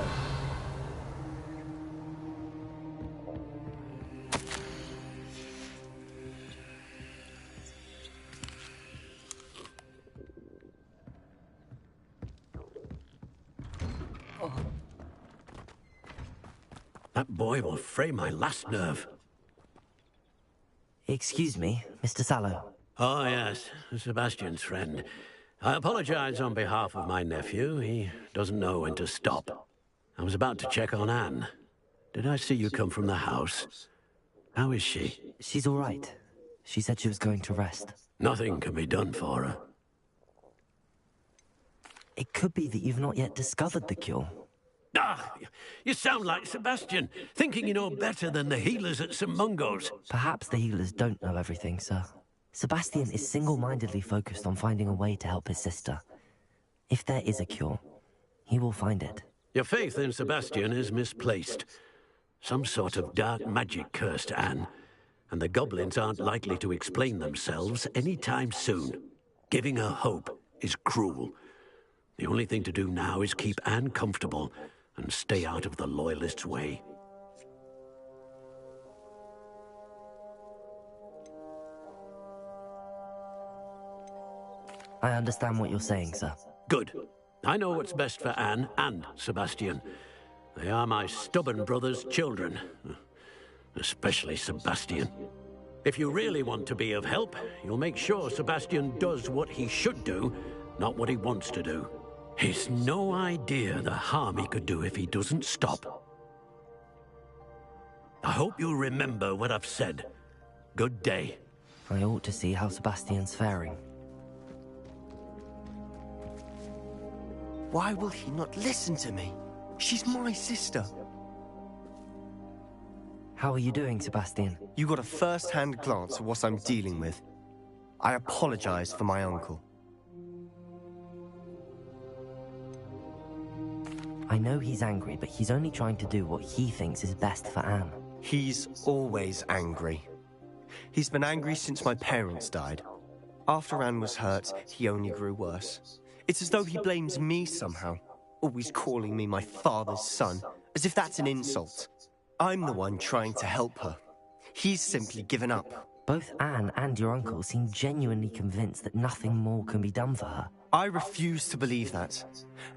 That boy will fray my last nerve. Excuse me, Mr. Sallow. Oh, yes, Sebastian's friend. I apologize on behalf of my nephew. He doesn't know when to stop. I was about to check on Anne. Did I see you come from the house? How is she? She's all right. She said she was going to rest. Nothing can be done for her. It could be that you've not yet discovered the cure. Ah, you sound like Sebastian, thinking you know better than the healers at St. Mungo's. Perhaps the healers don't know everything, sir. Sebastian is single-mindedly focused on finding a way to help his sister. If there is a cure, he will find it. Your faith in Sebastian is misplaced. Some sort of dark magic cursed Anne, and the goblins aren't likely to explain themselves anytime soon. Giving her hope is cruel. The only thing to do now is keep Anne comfortable and stay out of the Loyalists' way. I understand what you're saying, sir. Good. I know what's best for Anne and Sebastian. They are my stubborn brother's children. Especially Sebastian. If you really want to be of help, you'll make sure Sebastian does what he should do, not what he wants to do. He's no idea the harm he could do if he doesn't stop. I hope you'll remember what I've said. Good day. I ought to see how Sebastian's faring. Why will he not listen to me? She's my sister. How are you doing, Sebastian? You got a first-hand glance at what I'm dealing with. I apologize for my uncle. I know he's angry, but he's only trying to do what he thinks is best for Anne. He's always angry. He's been angry since my parents died. After Anne was hurt, he only grew worse. It's as though he blames me somehow, always calling me my father's son, as if that's an insult. I'm the one trying to help her. He's simply given up. Both Anne and your uncle seem genuinely convinced that nothing more can be done for her. I refuse to believe that.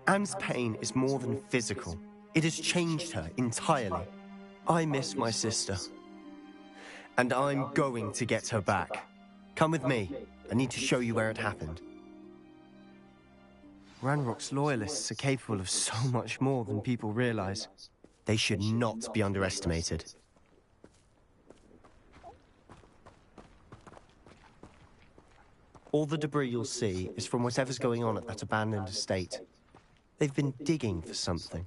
Anne's pain is more than physical. It has changed her entirely. I miss my sister. And I'm going to get her back. Come with me. I need to show you where it happened. Ranrock's loyalists are capable of so much more than people realize. They should not be underestimated. All the debris you'll see is from whatever's going on at that abandoned estate. They've been digging for something.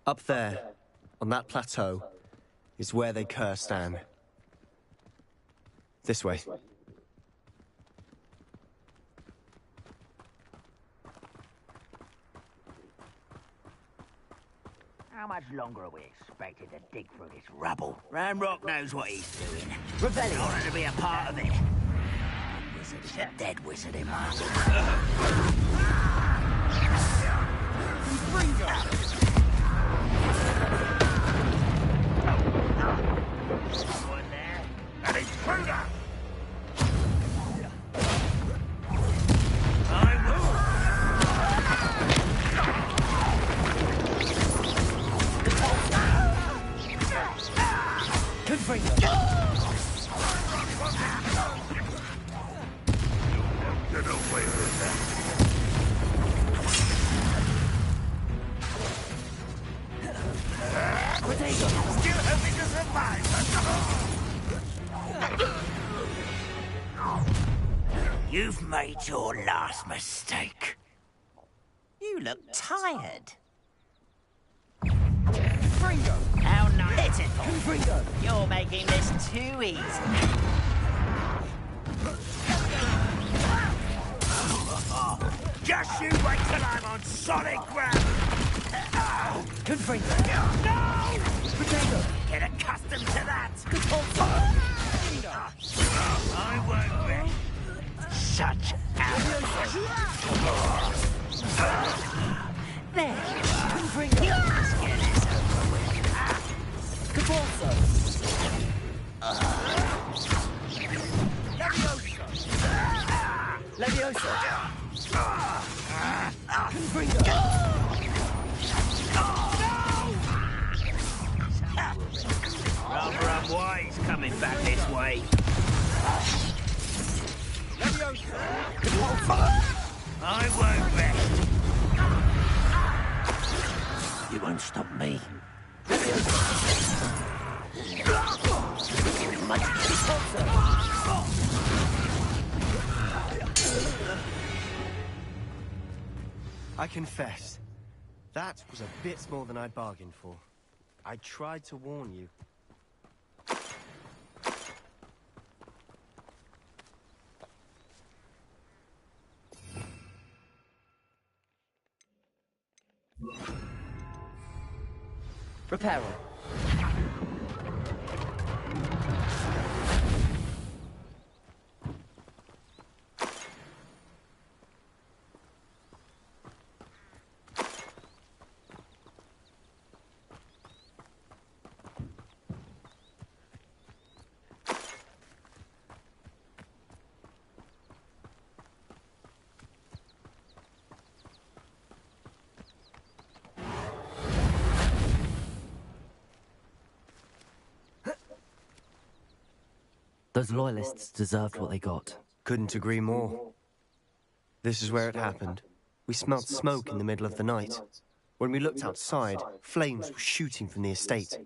Up there, on that plateau, is where they cursed Anne. This way. How much longer are we expected to dig through this rubble? Ranrock knows what he's doing. Rebellion wanted to be a part of it. Wizard is a dead wizard in my Someone there? An intruder! Get away with that. Potato! Still hoping to survive! You've made your last mistake. You look tired. Fringo! How pitiful! Fringo! You're making this too easy. Just you wait till I'm on solid ground! Confringo! No! Potato! Get accustomed to that! I won't be such There! Confringo! Capulso! Levioso! Levioso! Confringo! Rather unwise coming back this way. Levioso! Capulso! I won't rest. You won't stop me. I confess, that was a bit more than I'd bargained for. I tried to warn you. Reparo. Those loyalists deserved what they got. Couldn't agree more. This is where it happened. We smelled smoke in the middle of the night. When we looked outside, flames were shooting from the estate.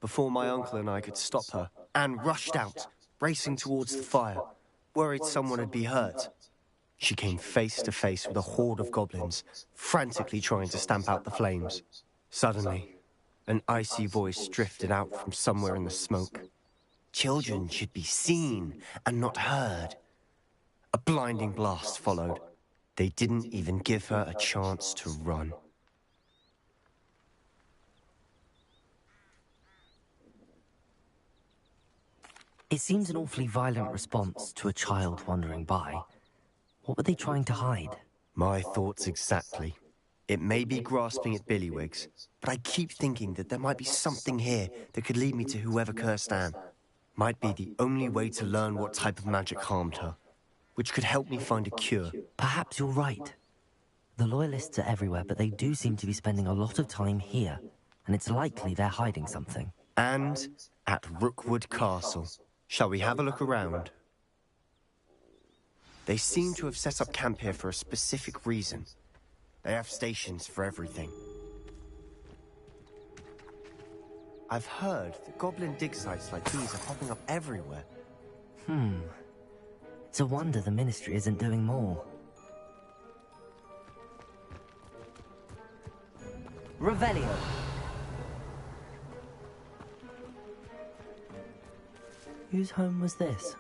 Before my uncle and I could stop her, Anne rushed out, racing towards the fire, worried someone would be hurt. She came face to face with a horde of goblins, frantically trying to stamp out the flames. Suddenly, an icy voice drifted out from somewhere in the smoke. Children should be seen and not heard. A blinding blast followed. They didn't even give her a chance to run. It seems an awfully violent response to a child wandering by. What were they trying to hide? My thoughts exactly. It may be grasping at Billywigs, but I keep thinking that there might be something here that could lead me to whoever cursed Anne. Might be the only way to learn what type of magic harmed her, which could help me find a cure. Perhaps you're right. The Loyalists are everywhere, but they do seem to be spending a lot of time here, and it's likely they're hiding something. And at Rookwood Castle. Shall we have a look around? They seem to have set up camp here for a specific reason. They have stations for everything. I've heard that goblin dig sites like these are popping up everywhere. It's a wonder the Ministry isn't doing more. Revelio. Whose home was this?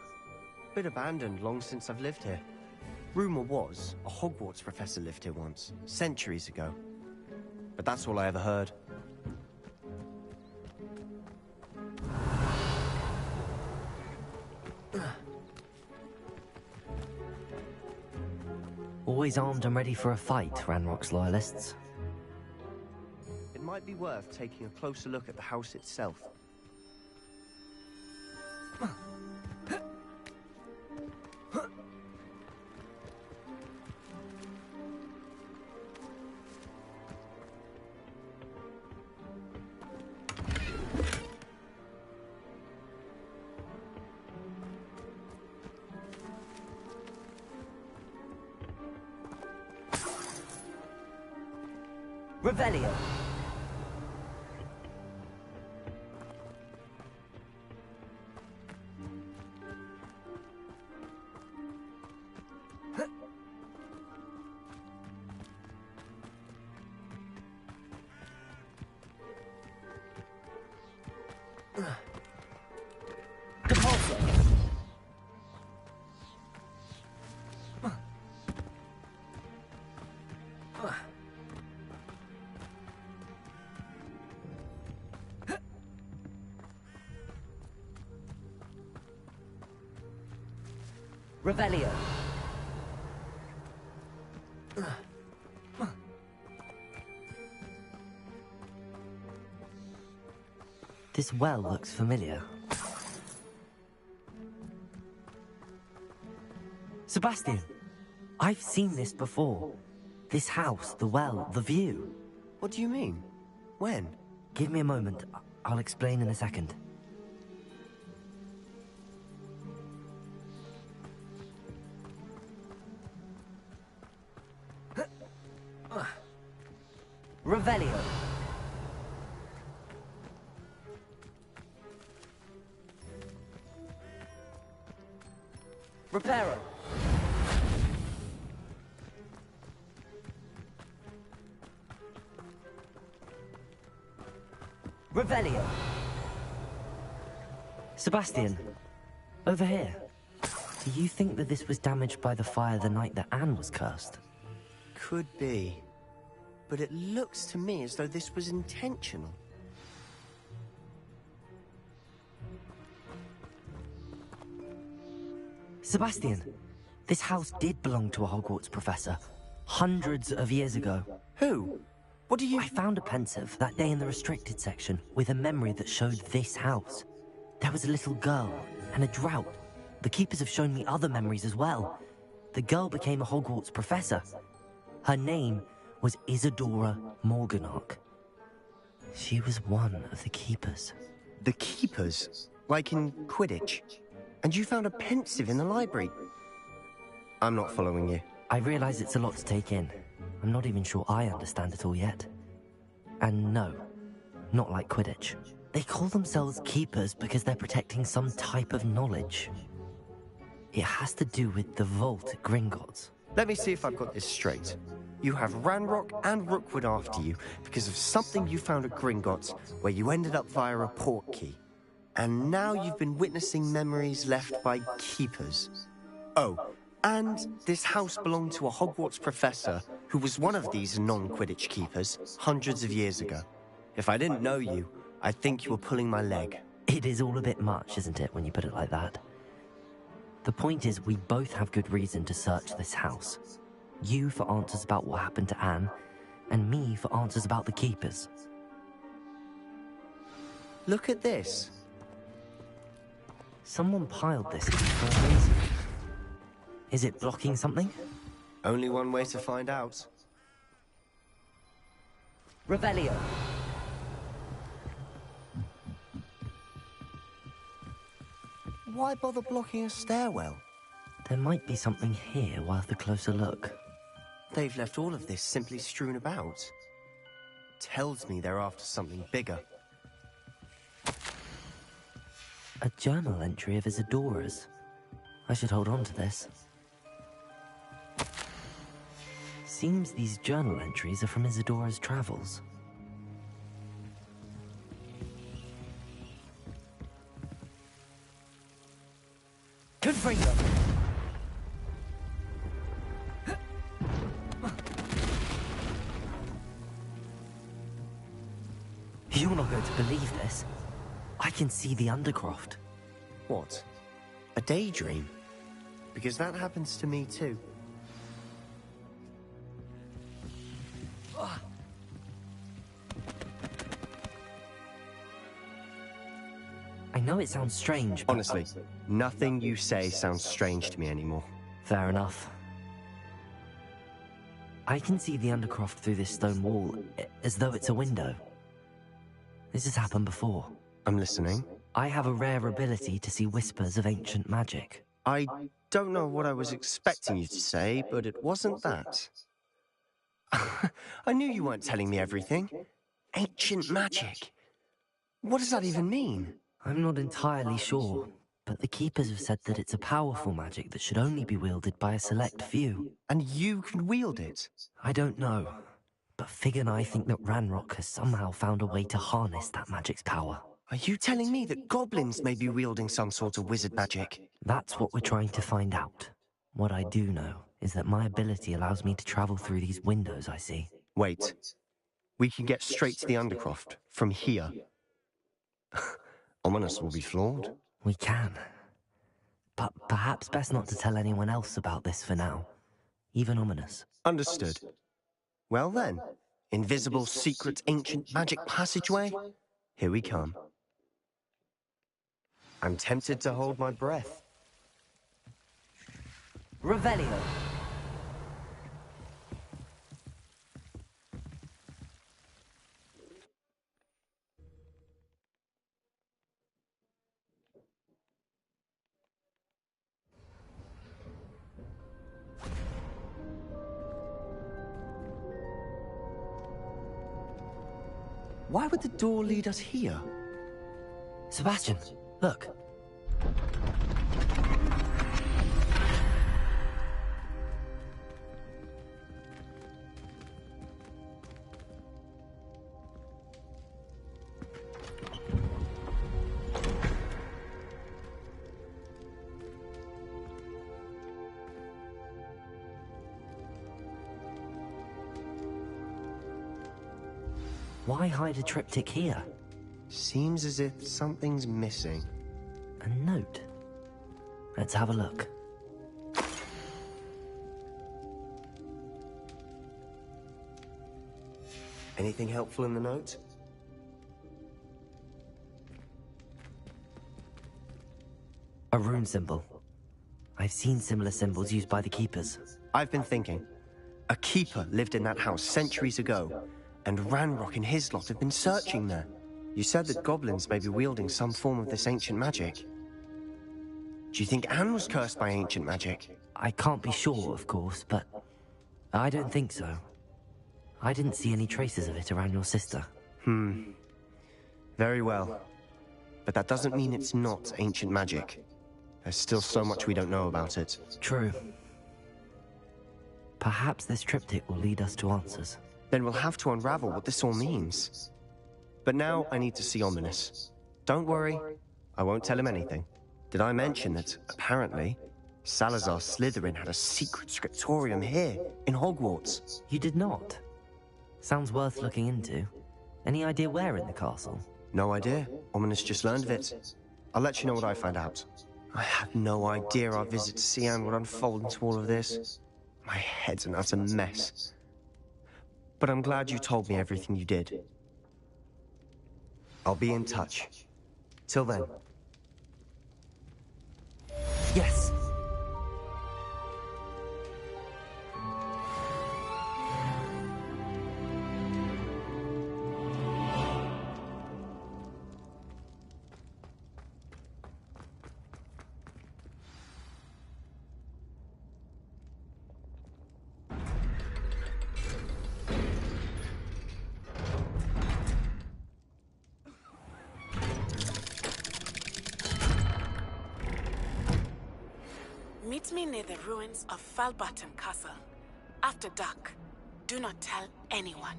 Been abandoned long since I've lived here. Rumor was, a Hogwarts professor lived here once, centuries ago. But that's all I ever heard. Always armed and ready for a fight, Ranrock's Loyalists. It might be worth taking a closer look at the house itself. Revelio. Compulso. Revelio. This well looks familiar. Sebastian, I've seen this before. This house, the well, the view. What do you mean? When? Give me a moment. I'll explain in a second. Revelio. Reparo. Revelio. Sebastian, over here. Do you think that this was damaged by the fire the night that Anne was cursed? Could be. But it looks to me as though this was intentional. Sebastian, this house did belong to a Hogwarts professor. Hundreds of years ago. Who? What do you... I found a pensive that day in the restricted section with a memory that showed this house. There was a little girl and a drought. The keepers have shown me other memories as well. The girl became a Hogwarts professor. Her name was Isadora Morganach. She was one of the keepers. The keepers? Like in Quidditch? And you found a pensive in the library? I'm not following you. I realize it's a lot to take in. I'm not even sure I understand it all yet. And no, not like Quidditch. They call themselves keepers because they're protecting some type of knowledge. It has to do with the vault at Gringotts. Let me see if I've got this straight. You have Ranrock and Rookwood after you because of something you found at Gringotts where you ended up via a portkey. And now you've been witnessing memories left by keepers. Oh, and this house belonged to a Hogwarts professor who was one of these non-Quidditch keepers hundreds of years ago. If I didn't know you, I'd think you were pulling my leg. It is all a bit much, isn't it, when you put it like that? The point is, we both have good reason to search this house. You for answers about what happened to Anne, and me for answers about the keepers. Look at this. Someone piled this for a reason. Is it blocking something? Only one way to find out. Revelio. Why bother blocking a stairwell? There might be something here worth a closer look. They've left all of this simply strewn about. Tells me they're after something bigger. A journal entry of Isadora's. I should hold on to this. Seems these journal entries are from Isadora's travels. Confringo! You're not going to believe this. I can see the Undercroft. What? A daydream? Because that happens to me too. I know it sounds strange, but... Honestly, nothing you say sounds strange to me anymore. Fair enough. I can see the Undercroft through this stone wall, as though it's a window. This has happened before. I'm listening. I have a rare ability to see whispers of ancient magic. I don't know what I was expecting you to say, but it wasn't that. I knew you weren't telling me everything. Ancient magic. What does that even mean? I'm not entirely sure, but the Keepers have said that it's a powerful magic that should only be wielded by a select few. And you can wield it? I don't know, but Fig and I think that Ranrock has somehow found a way to harness that magic's power. Are you telling me that goblins may be wielding some sort of wizard magic? That's what we're trying to find out. What I do know is that my ability allows me to travel through these windows I see. Wait. We can get straight to the Undercroft from here. Ominous will be floored. We can. But perhaps best not to tell anyone else about this for now. Even Ominous. Understood. Well then, invisible, secret, ancient magic passageway? Here we come. I'm tempted to hold my breath. Revelio. Why would the door lead us here? Sebastian, look. Why hide a triptych here? Seems as if something's missing. A note. Let's have a look. Anything helpful in the note? A rune symbol. I've seen similar symbols used by the keepers. I've been thinking. A keeper lived in that house centuries ago, and Ranrock and his lot have been searching there. You said that goblins may be wielding some form of this ancient magic. Do you think Anne was cursed by ancient magic? I can't be sure, of course, but I don't think so. I didn't see any traces of it around your sister. Very well. But that doesn't mean it's not ancient magic. There's still so much we don't know about it. True. Perhaps this triptych will lead us to answers. Then we'll have to unravel what this all means. But now I need to see Ominous. Don't worry, I won't tell him anything. Did I mention that, apparently, Salazar Slytherin had a secret scriptorium here, in Hogwarts? You did not? Sounds worth looking into. Any idea where in the castle? No idea. Ominous just learned of it. I'll let you know what I find out. I had no idea our visit to Cian would unfold into all of this. My head's an utter mess. But I'm glad you told me everything you did. I'll be in touch. Till then. Yes. Meet me near the ruins of Falbaton Castle. After dark. Do not tell anyone.